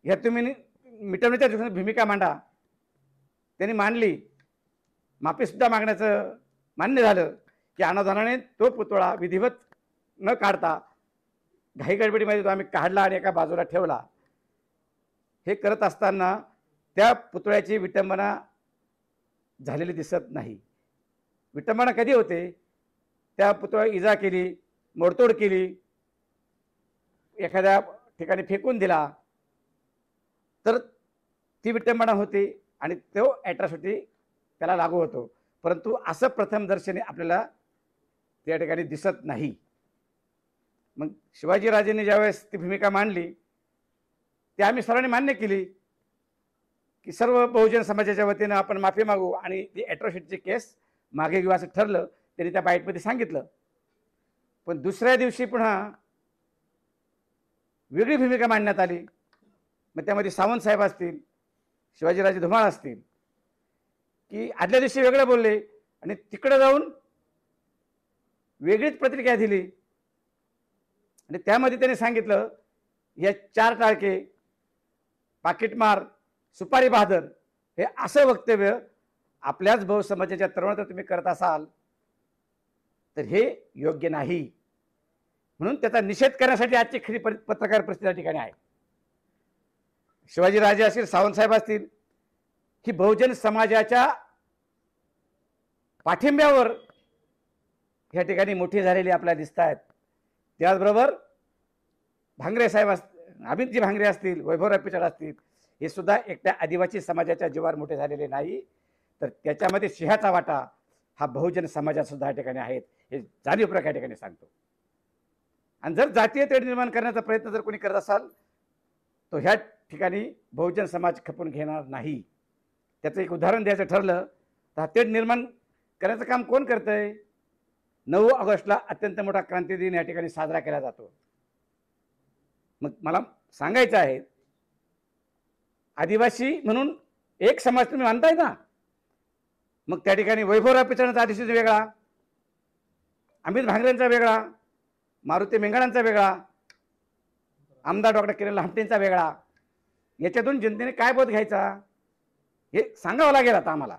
ह्या तुम्ही मिटवण्याच्या दृष्टीने भूमिका मांडा. त्यांनी मांडली. माफीसुद्धा मागण्याचं मान्य झालं की अनुदानाने तो पुतळा विधिवत न काढता घाईगडबडीमध्ये तो आम्ही काढला आणि एका बाजूला ठेवला. हे करत असताना त्या पुतळ्याची विटंबना झालेली दिसत नाही. विटंबना कधी होते? त्या पुतळ्याला इजा केली, मोडतोड केली, एखाद्या ठिकाणी फेकून दिला तर ती विटंबना होते आणि तो ॲट्रॉसिटी त्याला लागू होतो. परंतु असं प्रथम दर्शनी आपल्याला त्या ठिकाणी दिसत नाही. मग शिवाजीराजेंनी ज्यावेळेस ती भूमिका मांडली ते आम्ही सर्वांनी मान्य केली की सर्व बहुजन समाजाच्या वतीनं आपण माफी मागू आणि ती ॲट्रॉसिटीची केस मागे घेऊ असं ठरलं. त्यांनी त्या बाईटमध्ये सांगितलं. पण दुसऱ्या दिवशी पुन्हा वेगळी भूमिका मांडण्यात आली. मग त्यामध्ये सावंत साहेब असतील, शिवाजीराजे धुमाळ असतील की आदल्या दिवशी वेगळं बोलले आणि तिकडे जाऊन वेगळीच प्रतिक्रिया दिली आणि त्यामध्ये त्यांनी सांगितलं या 4 टाळके, पाकिटमार, सुपारी बहादर हे असं वक्तव्य आपल्याच बहुसमाजाच्या तरुणात तुम्ही करत असाल तर हे योग्य नाही. म्हणून त्याचा निषेध करण्यासाठी आजची खरी पत्रकार परिस्थिती या ठिकाणी आहे. शिवाजीराजे असतील, सावंतसाहेब असतील, ही बहुजन समाजाच्या पाठिंब्यावर या ठिकाणी मोठी झालेली आपल्याला दिसत आहेत. त्याचबरोबर भांगरे साहेब अमितजी भांगरे असतील, वैभवराव पिचड असतील, हे सुद्धा एकट्या आदिवासी समाजाच्या जीवावर मोठे झालेले नाही तर त्याच्यामध्ये सिंहाचा वाटा हा बहुजन समाजात सुद्धा या ठिकाणी आहेत. हे जाणीवपूर्वक या ठिकाणी सांगतो. आणि जर जातीय तेढ निर्माण करण्याचा प्रयत्न जर कोणी करत असाल तो ह्या ठिकाणी बहुजन समाज खपून घेणार नाही. त्याचं एक उदाहरण द्यायचं ठरलं तर तेढ निर्माण करण्याचं काम कोण करतंय? 9 ऑगस्टला अत्यंत मोठा क्रांती दिन या ठिकाणी साजरा केला जातो. मग मला सांगायचं आहे आदिवासी म्हणून एक समाज तुम्ही मानताय ना, मग त्या ठिकाणी वैभवराव पिचडांचा आदिवासी वेगळा, अमित भांगरेंचा वेगळा, मारुती मेंगाडांचा वेगळा, आमदार डॉक्टर किरण लहामटेंचा वेगळा. याच्यातून जनतेने काय बोध घ्यायचा हे सांगावं लागेल आता आम्हाला.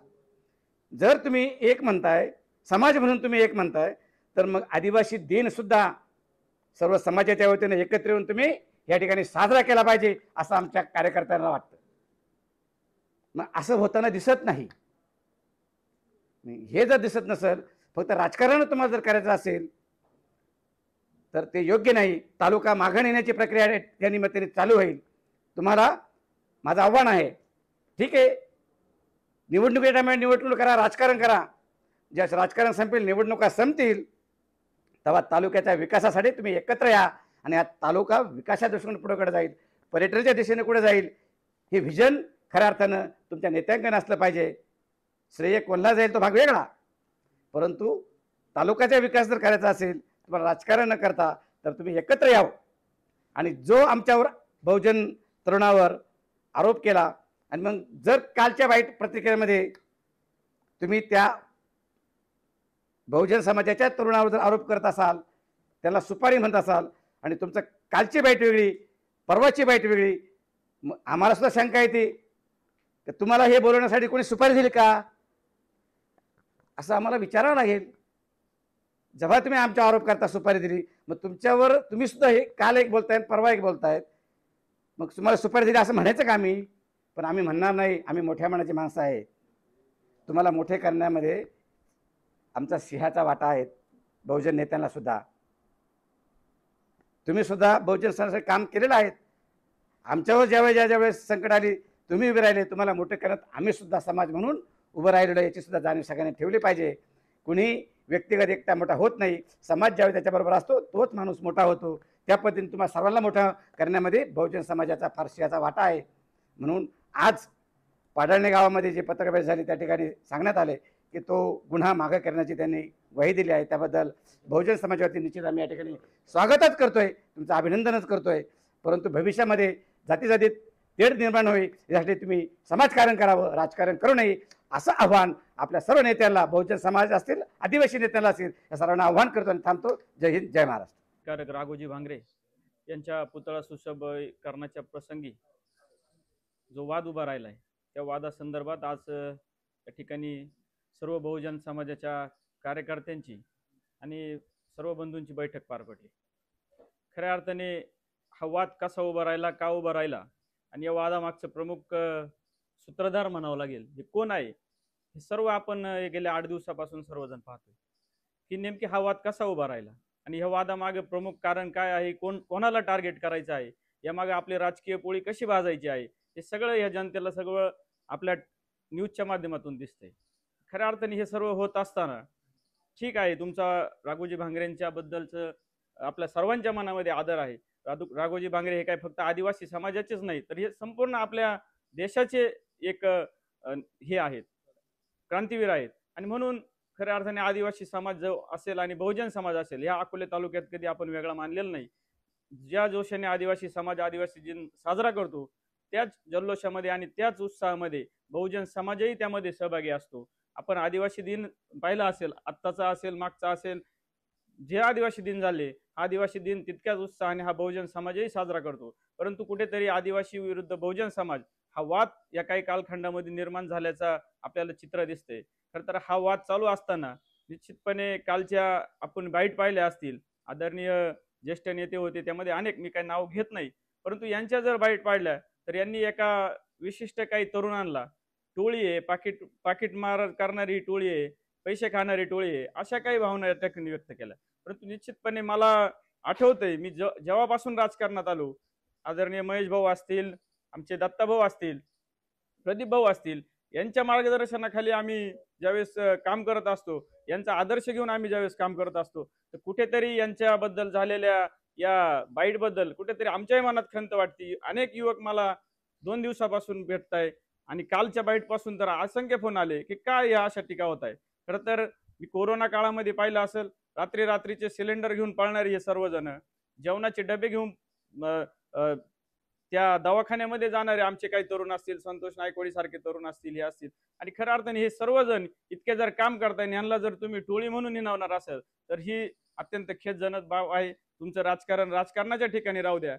जर तुम्ही एक म्हणताय, समाज म्हणून तुम्ही एक म्हणताय, तर मग आदिवासी दिन सुद्धा सर्व समाजाच्या वतीने एकत्र येऊन तुम्ही या ठिकाणी साजरा केला पाहिजे असं आमच्या कार्यकर्त्यांना वाटतं. मग असं होताना दिसत नाही. हे जर दिसत नसेल, फक्त राजकारण तुम्हाला जर करायचं असेल तर ते योग्य नाही. तालुका मागं नेण्याची प्रक्रिया त्या निमित्ताने चालू होईल. तुम्हाला माझं आव्हान आहे, ठीक आहे, निवडणुकीच्या टायमाला निवडणूक करा, राजकारण करा. ज्या राजकारण संपेल, निवडणुका संपतील, तेव्हा तालुक्याच्या विकासासाठी तुम्ही एकत्र या आणि हा तालुका विकासाच्या दृष्टीने पुढे जाईल, पर्यटनाच्या दिशेने पुढे जाईल. हे व्हिजन खऱ्या अर्थानं तुमच्या नेत्यांकडे असलं पाहिजे. श्रेय कोणला जाईल तो भाग वेगळा, परंतु तालुक्याचा विकास जर करायचा असेल, तुम्हाला राजकारण न करता, तर तुम्ही एकत्र यावं. आणि जो आमच्यावर बहुजन तरुणावर आरोप केला आणि मग जर कालच्या वाईट प्रतिक्रियेमध्ये तुम्ही त्या बहुजन समाजाच्या तरुणावर जर आरोप करत असाल, त्याला सुपारी म्हणत असाल आणि तुमचं कालची बाईट वेगळी, परवाची बाईट वेगळी, मग आम्हाला सुद्धा शंका येते की तुम्हाला हे बोलवण्यासाठी कोणी सुपारी दिली का असं आम्हाला विचारावं लागेल. जेव्हा तुम्ही आमच्या आरोप करता सुपारी दिली, मग तुमच्यावर तुम्ही सुद्धा हे काल एक बोलतायत, परवा एक बोलतायत, मग तुम्हाला सुपारी दिली असं म्हणायचं का आम्ही? पण आम्ही म्हणणार नाही. आम्ही मोठ्या मनाची माणसं आहे. तुम्हाला मोठे करण्यामध्ये आमचा सिंहाचा वाटा आहे. बहुजन नेत्यांना सुद्धा तुम्ही सुद्धा बहुजन समाजासाठी काम केलेलं आहे. आमच्यावर ज्यावेळेस संकट आली तुम्ही उभे राहिले. तुम्हाला मोठे करत आम्ही सुद्धा समाज म्हणून उभं राहिलेलो याची सुद्धा जाणीव सगळ्यांनी ठेवली पाहिजे. कुणी व्यक्तिगत एकटा मोठा होत नाही. समाज ज्यावेळी त्याच्याबरोबर असतो तोच माणूस मोठा होतो. त्या पद्धतीने तुम्हाला सर्वांना मोठा करण्यामध्ये बहुजन समाजाचा फार सिंहाचा वाटा आहे. म्हणून आज पाडळणे गावामध्ये जे पत्रकार परिषद झाली त्या ठिकाणी सांगण्यात आले की तो गुन्हा मागे करण्याची त्यांनी ग्वाही दिली आहे. त्याबद्दल बहुजन समाजावरती निश्चित आम्ही या ठिकाणी स्वागतच करतोय, तुमचं अभिनंदनच करतोय. परंतु भविष्यामध्ये जाती जातीत तेढ निर्माण होईल यासाठी तुम्ही समाजकारण करावं, राजकारण करू नये असं आव्हान आपल्या सर्व नेत्यांना, बहुजन समाज असतील, आदिवासी नेत्यांना असतील, या सर्वांना आव्हान करतो आणि थांबतो. जय हिंद, जय महाराष्ट्र. कारक राघोजी भांगरे यांच्या पुतळा सुशोभीकरणाच्या प्रसंगी जो वाद उभा राहिला आहे त्या वादासंदर्भात आज या ठिकाणी सर्व बहुजन समाजाच्या कार्यकर्त्यांची आणि सर्व बंधूंची बैठक पार पडली. खऱ्या अर्थाने हा वाद कसा उभा राहिला, का उभा राहिला आणि या वादामागचं प्रमुख सूत्रधार म्हणावं लागेल हे कोण आहे, हे सर्व आपण गेल्या 8 दिवसापासून सर्वजण पाहतोय की नेमकी हा वाद कसा उभा राहिला आणि ह्या वादामागे प्रमुख कारण काय आहे, कोणाला टार्गेट करायचं आहे, यामागे आपली राजकीय पोळी कशी भाजायची आहे, हे सगळं या जनतेला सगळं आपल्या न्यूजच्या माध्यमातून दिसतंय. खऱ्या अर्थाने हे सर्व होत असताना ठीक आहे, तुमचा राघोजी भांगरेंच्या बद्दलचं आपल्या सर्वांच्या मनामध्ये आदर आहे. राघोजी भांगरे हे काय फक्त आदिवासी समाजाचेच नाही, तर हे संपूर्ण आपल्या देशाचे एक हे आहेत, क्रांतीवीर आहेत. आणि म्हणून खऱ्या अर्थाने आदिवासी समाज जो असेल आणि बहुजन समाज असेल, या अकोले तालुक्यात कधी आपण वेगळा मानलेला नाही. ज्या जोशाने आदिवासी समाज आदिवासी दिन साजरा करतो त्याच जल्लोषामध्ये आणि त्याच उत्साहामध्ये बहुजन समाजही त्यामध्ये सहभागी असतो. आपण आदिवासी दिन पाहिला असेल, आत्ताचा असेल, मागचा असेल, जे आदिवासी दिन झाले, आदिवासी दिन तितक्याच उत्साहाने हा बहुजन समाजही साजरा करतो. परंतु कुठेतरी आदिवासी विरुद्ध बहुजन समाज हा वाद या काही कालखंडामध्ये निर्माण झाल्याचा आपल्याला चित्र दिसतंय. खरं तर हा वाद चालू असताना निश्चितपणे कालच्या आपण बाईट पाहिल्या असतील, आदरणीय ज्येष्ठ नेते होते, त्यामध्ये अनेक, मी काही नाव घेत नाही, परंतु यांच्या जर बाईट पाडल्या तर यांनी एका विशिष्ट काही तरुणांना टोळी आहे, पाकिट मार करणारी टोळी आहे, पैसे खाणारी टोळी आहे, अशा काही भावना या ठिकाणी व्यक्त केल्या. परंतु निश्चितपणे मला आठवतंय, मी जेव्हापासून राजकारणात आलो, आदरणीय महेश भाऊ असतील, आमचे दत्ता भाऊ असतील, प्रदीप भाऊ असतील, यांच्या मार्गदर्शनाखाली आम्ही ज्यावेळेस काम करत असतो, यांचा आदर्श घेऊन आम्ही ज्यावेळेस काम करत असतो, तर कुठेतरी यांच्याबद्दल झालेल्या या बाईटबद्दल कुठेतरी आमच्याही मनात खंत वाटते. अनेक युवक मला 2 दिवसापासून भेटताय आणि कालच्या बाईटपासून तर असंख्य फोन आले की काय या अशा टीका होत आहे. खरं तर मी कोरोना काळामध्ये पाहिलं असेल, रात्रीचे सिलेंडर घेऊन पळणारे हे सर्वजण, जेवणाचे डबे घेऊन त्या दवाखान्यामध्ये जाणारे आमचे काही तरुण असतील, संतोष नायकवाडी सारखे तरुण असतील, हे असतील, आणि खऱ्या अर्थाने हे सर्वजण इतके जर काम करताय, यांना जर तुम्ही टोळी म्हणून हिणवणार असेल तर ही अत्यंत खेदजनक बाब आहे. तुमचं राजकारण राजकारणाच्या ठिकाणी राहू द्या,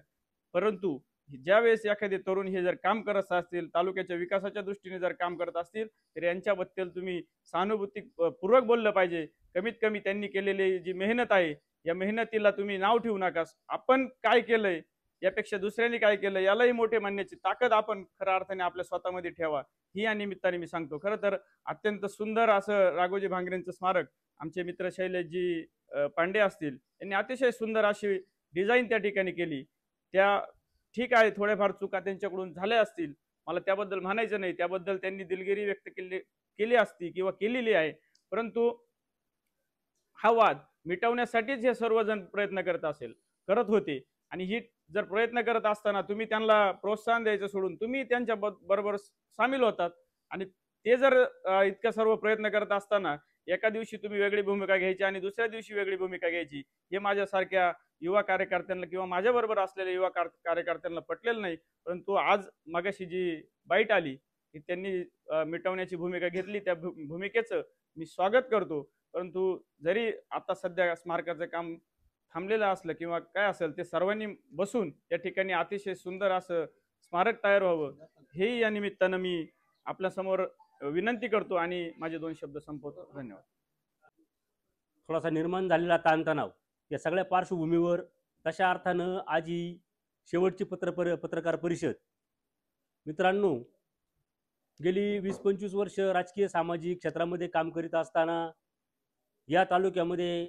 परंतु ज्यावेळेस एखादे तरुण हे जर काम करत असतील, तालुक्याच्या विकासाच्या दृष्टीने जर काम करत असतील, तर यांच्याबद्दल तुम्ही सहानुभूतीपूर्वक बोललं पाहिजे. कमीत कमी त्यांनी केलेली जी मेहनत आहे, या मेहनतीला तुम्ही नाव ठेवू नका. आपण काय केलंय यापेक्षा दुसऱ्यांनी काय केलं यालाही मोठे मानण्याची ताकद आपण खऱ्या अर्थाने आपल्या स्वतःमध्ये ठेवा, ही या निमित्ताने मी सांगतो. खरं तर अत्यंत सुंदर असं राघोजी भांगरेंचं स्मारक आमचे मित्र शैलेशजी पांडे असतील, यांनी अतिशय सुंदर अशी डिझाईन त्या ठिकाणी केली. त्या ठीक आहे, थोड्याफार चुका त्यांच्याकडून झाल्या असतील, मला त्याबद्दल म्हणायचं नाही, त्याबद्दल त्यांनी दिलगिरी व्यक्त केली असती किंवा केलेली आहे. परंतु हा वाद मिटवण्यासाठीच हे सर्वजण प्रयत्न करत होते, आणि ही जर प्रयत्न करत असताना तुम्ही त्यांना प्रोत्साहन द्यायचं सोडून तुम्ही त्यांच्या बरोबर सामील होतात, आणि ते जर इतकं सर्व प्रयत्न करत असताना एका दिवशी तुम्ही वेगळी भूमिका घ्यायची आणि दुसऱ्या दिवशी वेगळी भूमिका घ्यायची, हे माझ्यासारख्या युवा कार्यकर्त्यांना किंवा माझ्याबरोबर असलेल्या युवा कार्यकर्त्यांना पटलेलं नाही. परंतु आज मगाशी जी बाईट आली की त्यांनी मिटवण्याची भूमिका घेतली, त्या भूमिकेचं मी स्वागत करतो. परंतु जरी आता सध्या स्मारकाचं काम थांबलेलं असलं किंवा काय असेल, ते सर्वांनी बसून या ठिकाणी अतिशय सुंदर असं स्मारक तयार व्हावं, हेही या निमित्तानं मी आपल्यासमोर विनंती करतो आणि माझे 2 शब्द संपवतो. धन्यवाद. थोडासा निर्माण झालेला ताणतणाव या सगळ्या पार्श्वभूमीवर तशा अर्थानं आज ही शेवटची पत्रकार परिषद. मित्रांनो, गेली 20-25 वर्ष राजकीय सामाजिक क्षेत्रामध्ये काम करीत असताना या तालुक्यामध्ये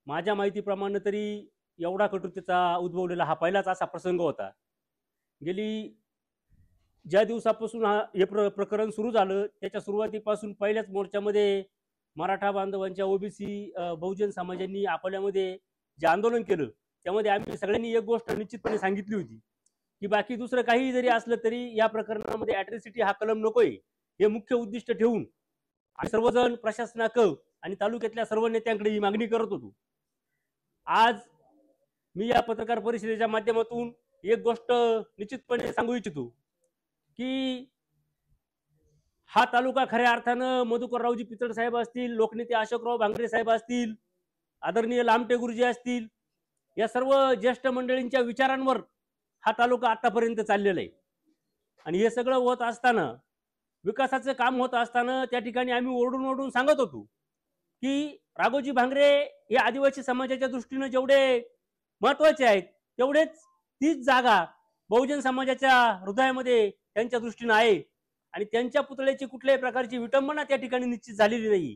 माझ्या माहितीप्रमाणे तरी एवढा कटुतेचा उद्भवलेला हा पहिलाच असा प्रसंग होता. गेली ज्या दिवसापासून हे प्रकरण सुरू झालं, त्याच्या सुरुवातीपासून पहिल्याच मोर्चामध्ये मराठा बांधवांच्या ओबीसी बहुजन समाजांनी अकोल्यामध्ये जे आंदोलन केलं, त्यामध्ये आम्ही सगळ्यांनी एक गोष्ट निश्चितपणे सांगितली होती की बाकी दुसरं काही जरी असलं तरी या प्रकरणामध्ये ॲट्रॉसिटी हा कलम नकोय, हे मुख्य उद्दिष्ट ठेवून आणि सर्वजण प्रशासनाकडे आणि तालुक्यातल्या सर्व नेत्यांकडे ही मागणी करत होतो. आज मी या पत्रकार परिषदेच्या माध्यमातून एक गोष्ट निश्चितपणे सांगू इच्छितो की हा तालुका खऱ्या अर्थानं मधुकररावजी पिचड साहेब असतील, लोकनेते अशोकराव भांगरे साहेब असतील, आदरणीय लामटे गुरुजी असतील, या सर्व ज्येष्ठ मंडळींच्या विचारांवर हा तालुका आतापर्यंत चाललेला आहे. आणि हे सगळं होत असताना, विकासाचं काम होत असताना त्या ठिकाणी आम्ही ओरडून ओरडून सांगत होतो की राघोजी भांगरे हे आदिवासी समाजाच्या दृष्टीनं जेवढे महत्वाचे आहेत तेवढेच तीच जागा बहुजन समाजाच्या हृदयामध्ये त्यांच्या दृष्टीनं आहे आणि त्यांच्या पुतळ्याची कुठल्याही प्रकारची विटंबना त्या ठिकाणी निश्चित झालेली नाही.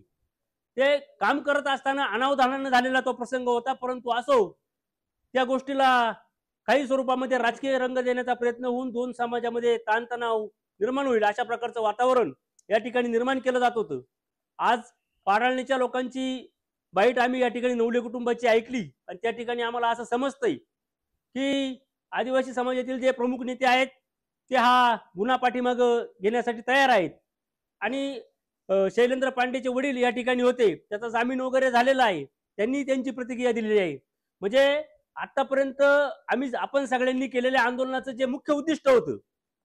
ते काम करत असताना अनावधानानं झालेला तो प्रसंग होता, परंतु असो त्या गोष्टीला काही स्वरूपामध्ये राजकीय रंग देण्याचा प्रयत्न होऊन दोन समाजामध्ये ताणतणाव निर्माण होईल अशा प्रकारचं वातावरण या ठिकाणी निर्माण केलं जात होतं. आज पाडाळणीच्या लोकांची बाईट आम्ही या ठिकाणी नवले कुटुंबाची ऐकली आणि त्या ठिकाणी आम्हाला असं समजतंय की आदिवासी समाजातील जे प्रमुख नेते आहेत ते हा गुन्हा पाठीमाग घेण्यासाठी तयार आहेत आणि शैलेंद्र पांडेचे वडील या ठिकाणी होते, त्याचा जामीन वगैरे झालेला आहे, त्यांनी त्यांची प्रतिक्रिया दिलेली आहे. म्हणजे आतापर्यंत आपण सगळ्यांनी केलेल्या आंदोलनाचं जे मुख्य उद्दिष्ट होतं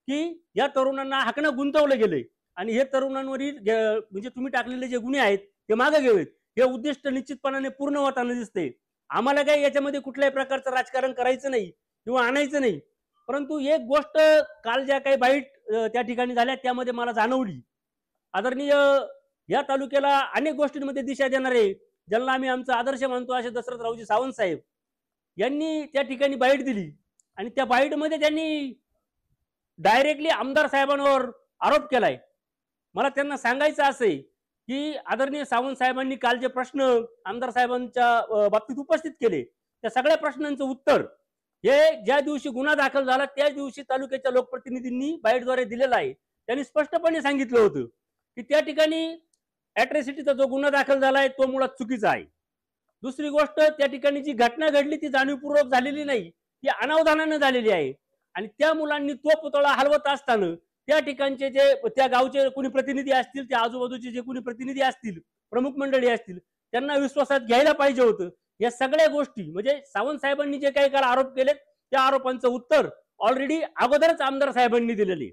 की या तरुणांना हाकणं गुंतवलं गेलंय आणि हे तरुणांवरील म्हणजे तुम्ही टाकलेले जे गुन्हे आहेत ते मागे घ्यावेत, हे उद्दिष्ट निश्चितपणाने पूर्ण होताना दिसते. आम्हाला काही याच्यामध्ये कुठल्याही प्रकारचं राजकारण करायचं नाही किंवा आणायचं नाही, परंतु एक गोष्ट काल ज्या काही बाईट त्या ठिकाणी झाल्या त्यामध्ये मला जाणवली. आदरणीय या तालुक्याला अनेक गोष्टींमध्ये दिशा देणारे, ज्यांना आम्ही आमचा आदर्श मानतो असे दशरथरावजी सावंत साहेब यांनी त्या ठिकाणी बाईट दिली आणि त्या बाईटमध्ये त्यांनी डायरेक्टली आमदार साहेबांवर आरोप केलाय. मला त्यांना सांगायचं असे की आदरणीय सावंत साहेबांनी काल जे प्रश्न आमदार साहेबांच्या बाबतीत उपस्थित केले त्या सगळ्या प्रश्नांचं उत्तर हे ज्या दिवशी गुन्हा दाखल झाला त्या दिवशी तालुक्याच्या लोकप्रतिनिधींनी बाईटद्वारे दिलेला आहे. त्यांनी स्पष्टपणे सांगितलं होतं की त्या ठिकाणी ॲट्रॉसिटीचा जो गुन्हा दाखल झालाय तो मुळात चुकीचा आहे. दुसरी गोष्ट, त्या ठिकाणी जी घटना घडली ती जाणीवपूर्वक झालेली नाही, ती अनावधानानं झालेली आहे आणि त्या मुलांनी तो पुतळा हलवत असताना त्या ठिकाणचे जे त्या गावचे कोणी प्रतिनिधी असतील, त्या आजूबाजूचे जे कोणी प्रतिनिधी असतील, प्रमुख मंडळी असतील, त्यांना विश्वासात घ्यायला पाहिजे होतं. या सगळ्या गोष्टी म्हणजे सावंत साहेबांनी जे काही काल आरोप केले त्या आरोपांचं उत्तर ऑलरेडी अगोदरच आमदार साहेबांनी दिलेले.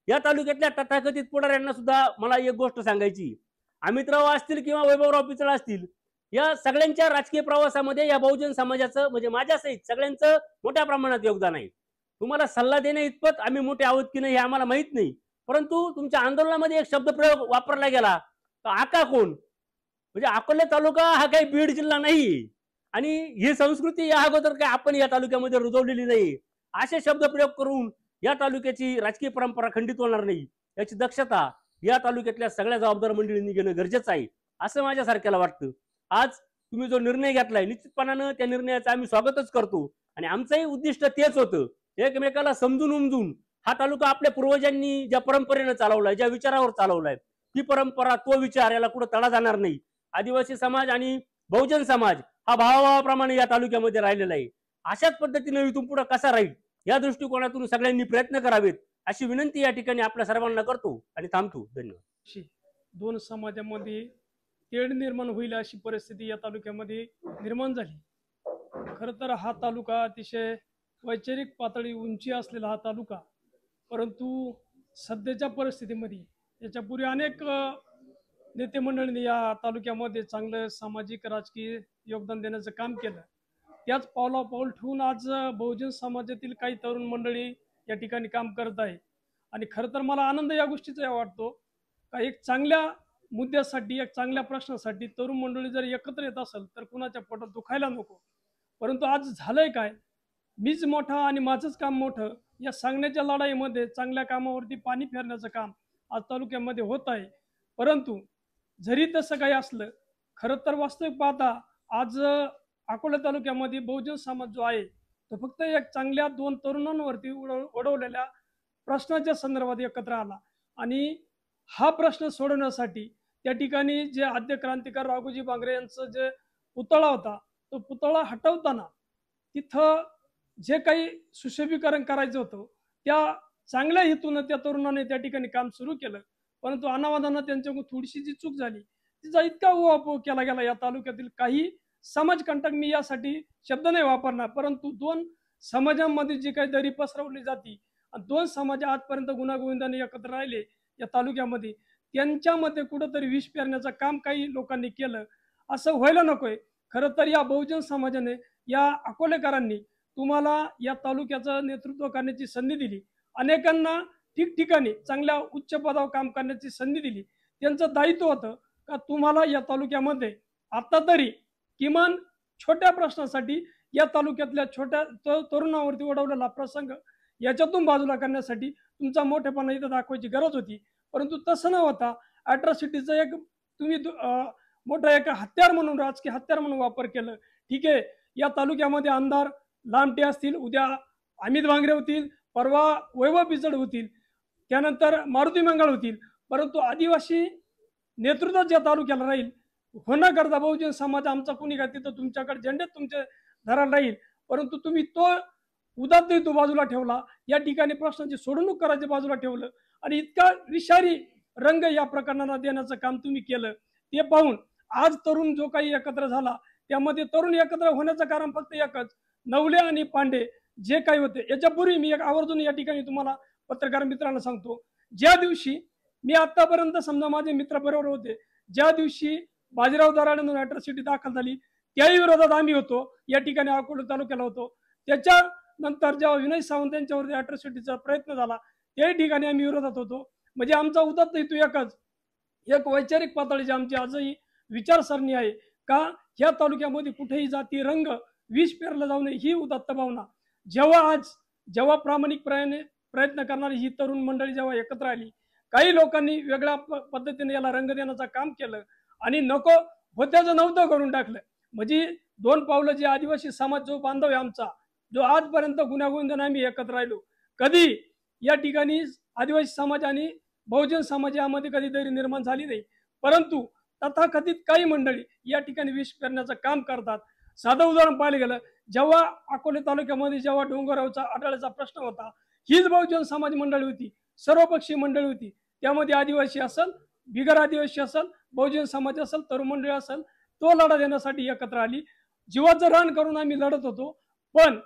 या तालुक्यातल्या तथाकथित पुढाऱ्यांना सुद्धा मला एक गोष्ट सांगायची, अमितराव असतील किंवा वैभवराव पिचड असतील, या सगळ्यांच्या राजकीय प्रवासामध्ये या बहुजन समाजाचं म्हणजे माझ्यासहित सगळ्यांचं मोठ्या प्रमाणात योगदान आहे. तुम्हाला सल्ला देण्या इतपत आम्ही मोठे आहोत की नाही हे आम्हाला माहित नाही, परंतु तुमच्या आंदोलनामध्ये एक शब्दप्रयोग वापरला गेला, तर आका कोण, म्हणजे अकोले तालुका हा काही बीड जिल्हा नाही आणि ही संस्कृती या अगोदर काय आपण या तालुक्यामध्ये रुजवलेली नाही. असे शब्दप्रयोग करून या तालुक्याची राजकीय परंपरा खंडित होणार नाही याची दक्षता या तालुक्यातल्या सगळ्या जबाबदार मंडळींनी घेणं गरजेचं आहे असं माझ्यासारख्याला वाटतं. आज तुम्ही जो निर्णय घेतलाय निश्चितपणानं त्या निर्णयाचं आम्ही स्वागतच करतो आणि आमचंही उद्दिष्ट तेच होतं, एकमेकाला समजून उमजून हा तालुका आपल्या पूर्वजांनी ज्या परंपरेनं चालवलाय, ज्या विचारावर चालवलाय, ती परंपरा तो विचार याला कुठं तडा जाणार नाही. आदिवासी समाज आणि बहुजन समाज हा भावाभावाप्रमाणे या तालुक्यामध्ये राहिलेला आहे. अशाच पद्धतीने इथून पुढे कसा राहील या दृष्टिकोनातून सगळ्यांनी प्रयत्न करावेत अशी विनंती या ठिकाणी आपल्या सर्वांना करतो आणि थांबतो. धन्यवाद. दोन समाजामध्ये तेढ निर्माण होईल अशी परिस्थिती या तालुक्यामध्ये निर्माण झाली. खरं तर हा तालुका अतिशय वैचारिक पातळी उंची असलेला हा तालुका, परंतु सध्याच्या परिस्थितीमध्ये याच्यापूर्वी अनेक नेते मंडळींनी या तालुक्यामध्ये चांगलं सामाजिक राजकीय योगदान देण्याचं काम केलं. त्याच पावलापाऊल ठेवून आज बहुजन समाजातील काही तरुण मंडळी या ठिकाणी काम करत आहे आणि खरं तर मला आनंद या गोष्टीचा वाटतो का एक चांगल्या मुद्द्यासाठी, एक चांगल्या प्रश्नासाठी तरुण मंडळी जर एकत्र येत असेल तर कुणाच्या पोटात दुखायला नको. परंतु आज झालंय काय, मीच मोठा आणि माझंच काम मोठं या सांगण्याच्या लढाईमध्ये चांगल्या कामावरती पाणी फेरण्याचं काम आज तालुक्यामध्ये होत आहे. परंतु जरी तसं काही असलं, खरं तर वास्तविक पाहता आज अकोला तालुक्यामध्ये बहुजन समाज जो आहे तो फक्त एक चांगल्या दोन तरुणांवरती उडवलेल्या प्रश्नाच्या संदर्भात एकत्र आला आणि हा प्रश्न सोडवण्यासाठी त्या ठिकाणी जे आद्य क्रांतिकार राघोजी भांगरे यांचं जे पुतळा होता तो पुतळा हटवताना तिथं जे काही सुशोभीकरण करायचं होतं त्या चांगल्या हेतून त्या तरुणाने त्या ठिकाणी काम सुरू केलं परंतु अनावादानं त्यांच्याकडून थोडीशी जी चूक झाली तिचा इतका उहापोह केला गेला या तालुक्यातील काही समाजकंटक, मी यासाठी शब्द नाही वापरणार, परंतु दोन समाजांमध्ये जी काही दरी पसरवली जाते आणि दोन समाज आजपर्यंत गुण्यागोविंदाने एकत्र राहिले या तालुक्यामध्ये, त्यांच्यामध्ये कुठंतरी विष पेरण्याचं काम काही लोकांनी केलं, असं व्हायला नकोय. खरं तर या बहुजन समाजाने, या अकोलेकरांनी तुम्हाला या तालुक्याचं नेतृत्व करण्याची संधी दिली, अनेकांना ठिकठिकाणी चांगल्या उच्च पदावर काम करण्याची संधी दिली. त्यांचं दायित्व होतं का तुम्हाला या तालुक्यामध्ये आता तरी किमान छोट्या प्रश्नासाठी या तालुक्यातल्या छोट्या तरुणावरती ओढवलेला प्रसंग याच्यातून बाजूला करण्यासाठी तुमचा मोठेपणा इथं दाखवायची गरज होती. परंतु तसं न होता अॅट्रॉसिटीचं एक तुम्ही मोठा एक हत्यार म्हणून, राजकीय हत्यार म्हणून वापर केलं. ठीक आहे, या तालुक्यामध्ये आमदार लामटे असतील, उद्या अमित भांगरे होतील, परवा वैभव पिचड होतील, त्यानंतर मारुती मंगळ होतील, परंतु आदिवासी नेतृत्व ज्या तालुक्याला राहील होण्याकरता बहुजन समाज आमचा कुणी का तिथं तुमच्याकडे झेंडे तुमचे धरायला राहील. परंतु तुम्ही तो उदात्त तो बाजूला ठेवला, या ठिकाणी प्रश्नांची सोडवणूक करायची बाजूला ठेवलं आणि इतका विषारी रंग या प्रकरणाला देण्याचं काम तुम्ही केलं. ते पाहून आज तरुण जो काही एकत्र झाला, त्यामध्ये तरुण एकत्र होण्याचं कारण फक्त एकच, नवले आणि पांडे जे काही होते. याच्यापूर्वी मी एक आवर्जून या ठिकाणी तुम्हाला पत्रकार मित्रांना सांगतो, ज्या दिवशी मी आतापर्यंत समजा माझे मित्र बरोबर होते, ज्या दिवशी बाजीराव दराडे अॅट्रॉसिटी दाखल झाली त्याही विरोधात आम्ही होतो, या ठिकाणी अकोला तालुक्याला होतो. त्याच्यानंतर जेव्हा विनय सावंत यांच्यावरती अॅट्रॉसिटीचा प्रयत्न झाला त्याही ठिकाणी आम्ही विरोधात होतो. म्हणजे आमचा उदात्त हेतू एकच, एक वैचारिक पातळीची आमची आजही विचारसरणी आहे का या तालुक्यामध्ये कुठेही जाती रंग विष पेरलं जाऊ नये ही उदात्त भावना. जेव्हा प्रामाणिकपणे प्रयत्न करणारी ही तरुण मंडळी जेव्हा एकत्र आली, काही लोकांनी वेगळ्या पद्धतीने याला रंग देण्याचं काम केलं आणि नको होत्याचं नव्हतं करून टाकलं. म्हणजे दोन पावलं जे आदिवासी समाज जो बांधव आहे आमचा, जो आजपर्यंत गुण्यागोविंदाने आम्ही एकत्र राहिलो, कधी या ठिकाणी आदिवासी समाज आणि बहुजन समाज यामध्ये कधी दरी निर्माण झाली नाही. परंतु तथाकथित काही मंडळी या ठिकाणी विष पेरण्याचं काम करतात. साधं उदाहरण पाहिलं गेलं, जेव्हा अकोले तालुक्यामध्ये जेव्हा डोंगरगावचा अडाळ्याचा प्रश्न होता, हीच बहुजन समाज मंडळी होती, सर्वपक्षीय मंडळी होती. त्यामध्ये आदिवासी असेल, बिगर आदिवासी असेल, बहुजन समाज असेल, तरुण मंडळी असेल, तो लढा देण्यासाठी एकत्र आली. जीवाचं रान करून आम्ही लढत होतो. पण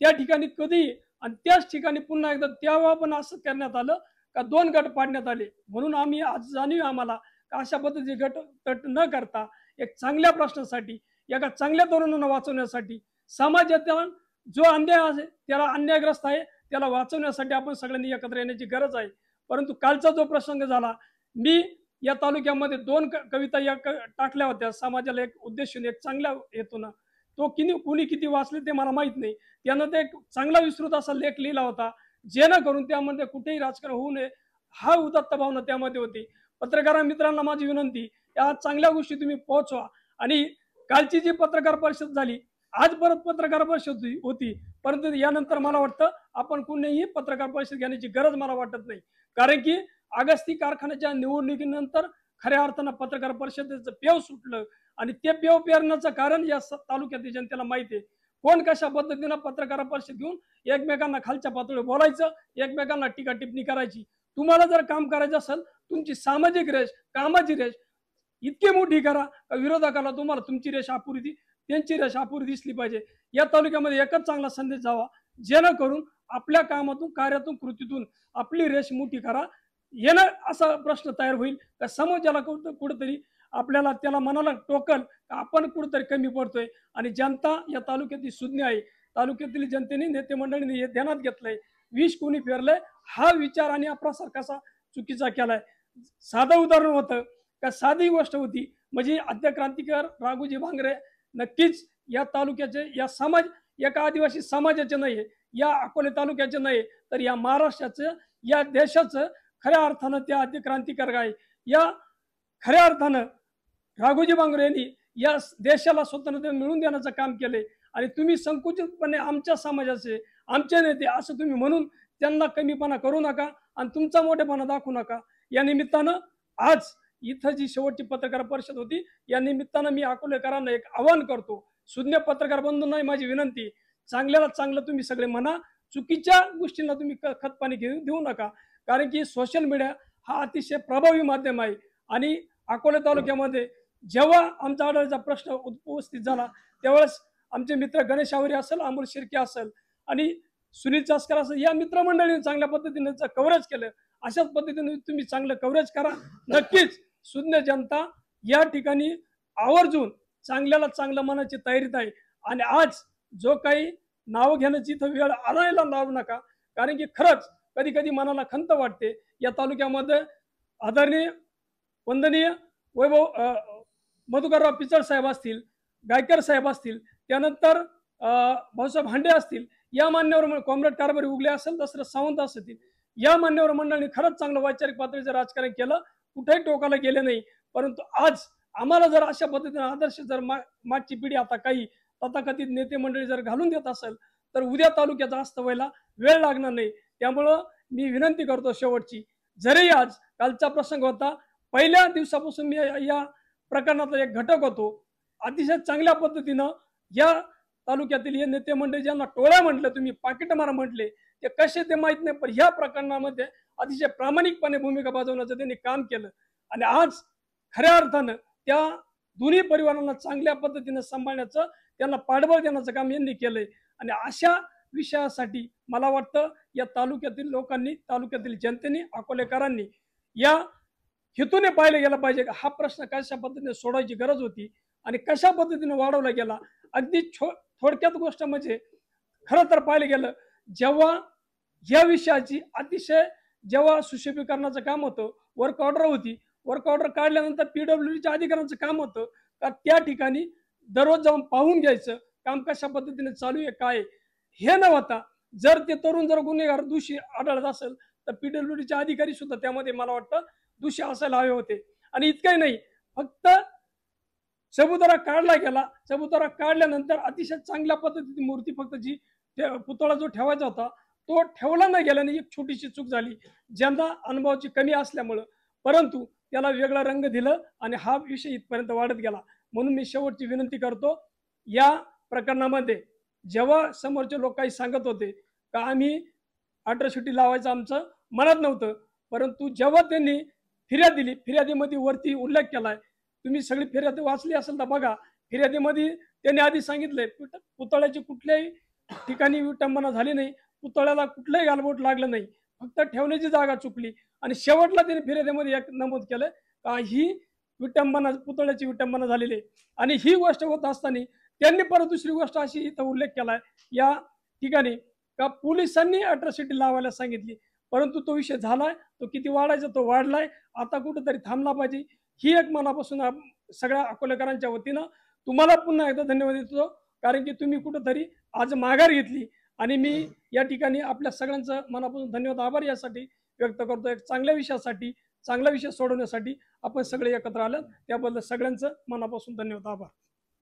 त्या ठिकाणी कधी आणि त्याच ठिकाणी पुन्हा एकदा तेव्हा पण असं करण्यात आलं का दोन गट पाडण्यात आले. म्हणून आम्ही आज जाणीव आम्हाला का अशा पद्धतीचे गट तट न करता एक चांगल्या प्रश्नासाठी, एका चांगल्या तरुणांना वाचवण्यासाठी, समाजात जो अन्याय आहे त्याला अन्यायग्रस्त आहे त्याला वाचवण्यासाठी आपण सगळ्यांनी एकत्र येण्याची गरज आहे. परंतु कालचा जो प्रसंग झाला, मी या तालुक्यामध्ये दोन कविता या टाकल्या होत्या समाजाला एक उद्देशून, एक चांगल्या हेतून. तो कुणी किती वाचले ते मला माहित नाही. त्यानं ते एक चांगला विस्तृत असा लेख लिहिला होता, जेणेकरून त्यामध्ये कुठेही राजकारण होऊ नये हा उदात्त भावना त्यामध्ये होती. पत्रकार मित्रांना माझी विनंती, या चांगल्या गोष्टी तुम्ही पोहोचवा. आणि कालची जी पत्रकार परिषद झाली, आज परत पत्रकार परिषद होती, परंतु यानंतर मला वाटतं आपण कुणीही पत्रकार परिषद घेण्याची गरज मला वाटत नाही. कारण की अगस्ती कारखान्याच्या निवडणुकीनंतर खऱ्या अर्थानं पत्रकार परिषदेचं पेव सुटलं आणि ते पेव पेरण्याचं कारण या तालुक्यातील जनतेला माहिती आहे. कोण कशा पद्धतीनं पत्रकार परिषद घेऊन एकमेकांना खालच्या पातळीवर बोलायचं, एकमेकांना टीका टिप्पणी करायची. तुम्हाला जर काम करायचं असेल, तुमची सामाजिक रेष, कामाची रेष इतकी मोठी करा का विरोधकाला तुम्हाला तुमची रेष अपुरी, त्यांची रेष अपुरी दिसली पाहिजे. या तालुक्यामध्ये एकच चांगला संदेश जावा, जेणेकरून आपल्या कामातून, कार्यातून, कृतीतून आपली रेष मोठी करा. येणं असा प्रश्न तयार होईल का समाजाला कुठंतरी आपल्याला त्याला मनाला टोकल का आपण कुठंतरी कमी पडतोय. आणि जनता या तालुक्यातली सुज्ञ आहे, तालुक्यातील जनतेने, नेते मंडळीने हे ध्यानात घेतलंय. विष कोणी पेरलंय हा विचार आणि हा प्रसार कसा चुकीचा केलाय. साधं उदाहरण होतं का, साधी गोष्ट होती, म्हणजे आद्य क्रांतिकार राघोजी भांगरे नक्कीच या तालुक्याचे, या समाज एका आदिवासी समाजाचे नाही, या अकोले तालुक्याचे नाही, तर या महाराष्ट्राचं, या देशाचं खऱ्या अर्थानं त्या आद्य क्रांतिकारक आहे. या खऱ्या अर्थानं राघोजी भांगरे यांनी या देशाला स्वतंत्रता मिळवून देण्याचं काम केलंय. आणि तुम्ही संकुचितपणे आमच्या समाजाचे, आमचे नेते असं तुम्ही म्हणून त्यांना कमीपणा करू नका आणि तुमचा मोठेपणा दाखवू नका. या निमित्तानं आज इथं जी शेवटची पत्रकार परिषद होती, या निमित्तानं मी अकोलेकरांना एक आवाहन करतो, सुज्ञ पत्रकार बंधूंना माझी विनंती, चांगल्याला चांगलं तुम्ही सगळे म्हणा, चुकीच्या गोष्टींना तुम्ही खतपाणी देऊ नका. कारण की सोशल मीडिया हा अतिशय प्रभावी माध्यम आहे. आणि अकोले तालुक्यामध्ये जेव्हा आमचा आढळचा प्रश्न उपस्थित झाला त्यावेळेस आमचे मित्र गणेश आवरे असेल, अमोल शिर्के असेल आणि सुनील चास्कर असेल, या मित्रमंडळीने चांगल्या पद्धतीने कव्हरेज केलं. अशाच पद्धतीने तुम्ही चांगलं कव्हरेज करा. नक्कीच सुज्ञ जनता या ठिकाणी आवर्जून चांगल्याला चांगलं मनाची तयारीत आहे. आणि आज जो काही नाव घेण्याची इथं वेळ आणायला लावू नका, कारण की खरंच कधी कधी मनाला खंत वाटते. या तालुक्यामध्ये आदरणीय वंदनीय वैभव मधुकरराव पिचड साहेब असतील, गायकर साहेब असतील, त्यानंतर भाऊसाहेब हांडे असतील, या मान्यवर कॉम्रेड कारभारी उगले असेल, दशरथ सावंत असतील, या मान्यवर मंडळांनी खरंच चांगलं वैचारिक पातळीचं राजकारण केलं, कुठेही टोकाला गेले नाही. परंतु आज आम्हाला जर अशा पद्धतीने आदर्श जर मागची पिढी आता काही तथाकथित नेते मंडळी जर घालून देत असेल तर उद्या तालुक्याचा अस्त व्हायला वेळ लागणार नाही. त्यामुळं मी विनंती करतो शेवटची, जरी आज कालचा प्रसंग होता, पहिल्या दिवसापासून मी या प्रकरणाचा एक घटक होतो. अतिशय चांगल्या पद्धतीनं या तालुक्यातील हे नेते मंडळी ज्यांना टोळ्या म्हटलं, तुम्ही पाकिट मारा म्हटले, ते कसे ते माहित नाही, पण ह्या प्रकरणामध्ये अतिशय प्रामाणिकपणे भूमिका बजावण्याचं त्यांनी काम केलं. आणि आज खऱ्या अर्थानं त्या दोन्ही परिवारांना चांगल्या पद्धतीने सांभाळण्याचं, त्यांना पाठबळ देण्याचं काम यांनी केलंय. आणि अशा विषयासाठी मला वाटतं या तालुक्यातील लोकांनी, तालुक्यातील जनतेने, अकोलेकरांनी या हेतूने पाहिलं गेलं पाहिजे हा प्रश्न कशा पद्धतीने सोडवायची गरज होती आणि कशा पद्धतीने वाढवला गेला. अगदी थोडक्यात गोष्ट म्हणजे खरं तर पाहिलं गेलं, जेव्हा या विषयाची अतिशय जेव्हा सुशोभीकरणाचं काम होतं, वर्क ऑर्डर होती, वर्क ऑर्डर काढल्यानंतर PWDच्या अधिकाऱ्यांचं काम होतं का त्या ठिकाणी दररोज जाऊन पाहून घ्यायचं काम कशा पद्धतीने चालू आहे, काय हे न होता जर ते तरुण जर गुन्हेगार दोषी आढळत असेल तर PWDचे अधिकारी सुद्धा त्यामध्ये मला वाटतं दोषी असायला हवे होते. आणि इतकंही नाही, फक्त चबुतरा काढला गेला, चबुतरा काढल्यानंतर अतिशय चांगल्या पद्धतीची मूर्ती फक्त जी पुतळा जो ठेवायचा होता तो ठेवला नाही गेल्याने एक छोटीशी चूक झाली, ज्यांना अनुभवाची कमी असल्यामुळं, परंतु त्याला वेगळा रंग दिलं आणि हा विषय इथपर्यंत वाढत गेला. म्हणून मी शेवटची विनंती करतो, या प्रकरणामध्ये जेव्हा समोरचे लोक काही सांगत होते का आम्ही अॅट्रॉसिटी लावायचं आमचं मनात नव्हतं, परंतु जेव्हा त्यांनी फिर्याद दिली, फिर्यादीमध्ये वरती उल्लेख केलाय, तुम्ही सगळी फिर्याद वाचली असेल तर बघा, फिर्यादीमध्ये त्यांनी आधी सांगितलंय पुतळ्याची कुठल्याही ठिकाणी विटंबना झाली नाही, पुतळ्याला कुठलंही गालबोट लागलं नाही, फक्त ठेवण्याची जागा चुकली. आणि शेवटला त्यांनी फिर्यादीमध्ये एक नमूद केलं का ही विटंबना, पुतळ्याची विटंबना झालेली आहे. आणि ही गोष्ट होत असताना त्यांनी परत दुसरी गोष्ट अशी इथं उल्लेख केलाय या ठिकाणी का पोलिसांनी अॅट्रॉसिटी लावायला सांगितली, परंतु तो विषय झालाय, तो किती वाढायचा तो वाढलाय, आता कुठंतरी थांबला पाहिजे. ही एक मनापासून सगळ्या अकोलेकरांच्या वतीनं तुम्हाला पुन्हा एकदा धन्यवाद देतो, कारण की तुम्ही कुठंतरी आज माघार घेतली. आणि मी या ठिकाणी आपल्या सगळ्यांचं मनापासून धन्यवाद, आभार यासाठी व्यक्त करतो. एक चांगल्या विषयासाठी, चांगला विषय सोडवण्यासाठी आपण सगळे एकत्र आलं, त्याबद्दल सगळ्यांचं मनापासून धन्यवाद, आभार.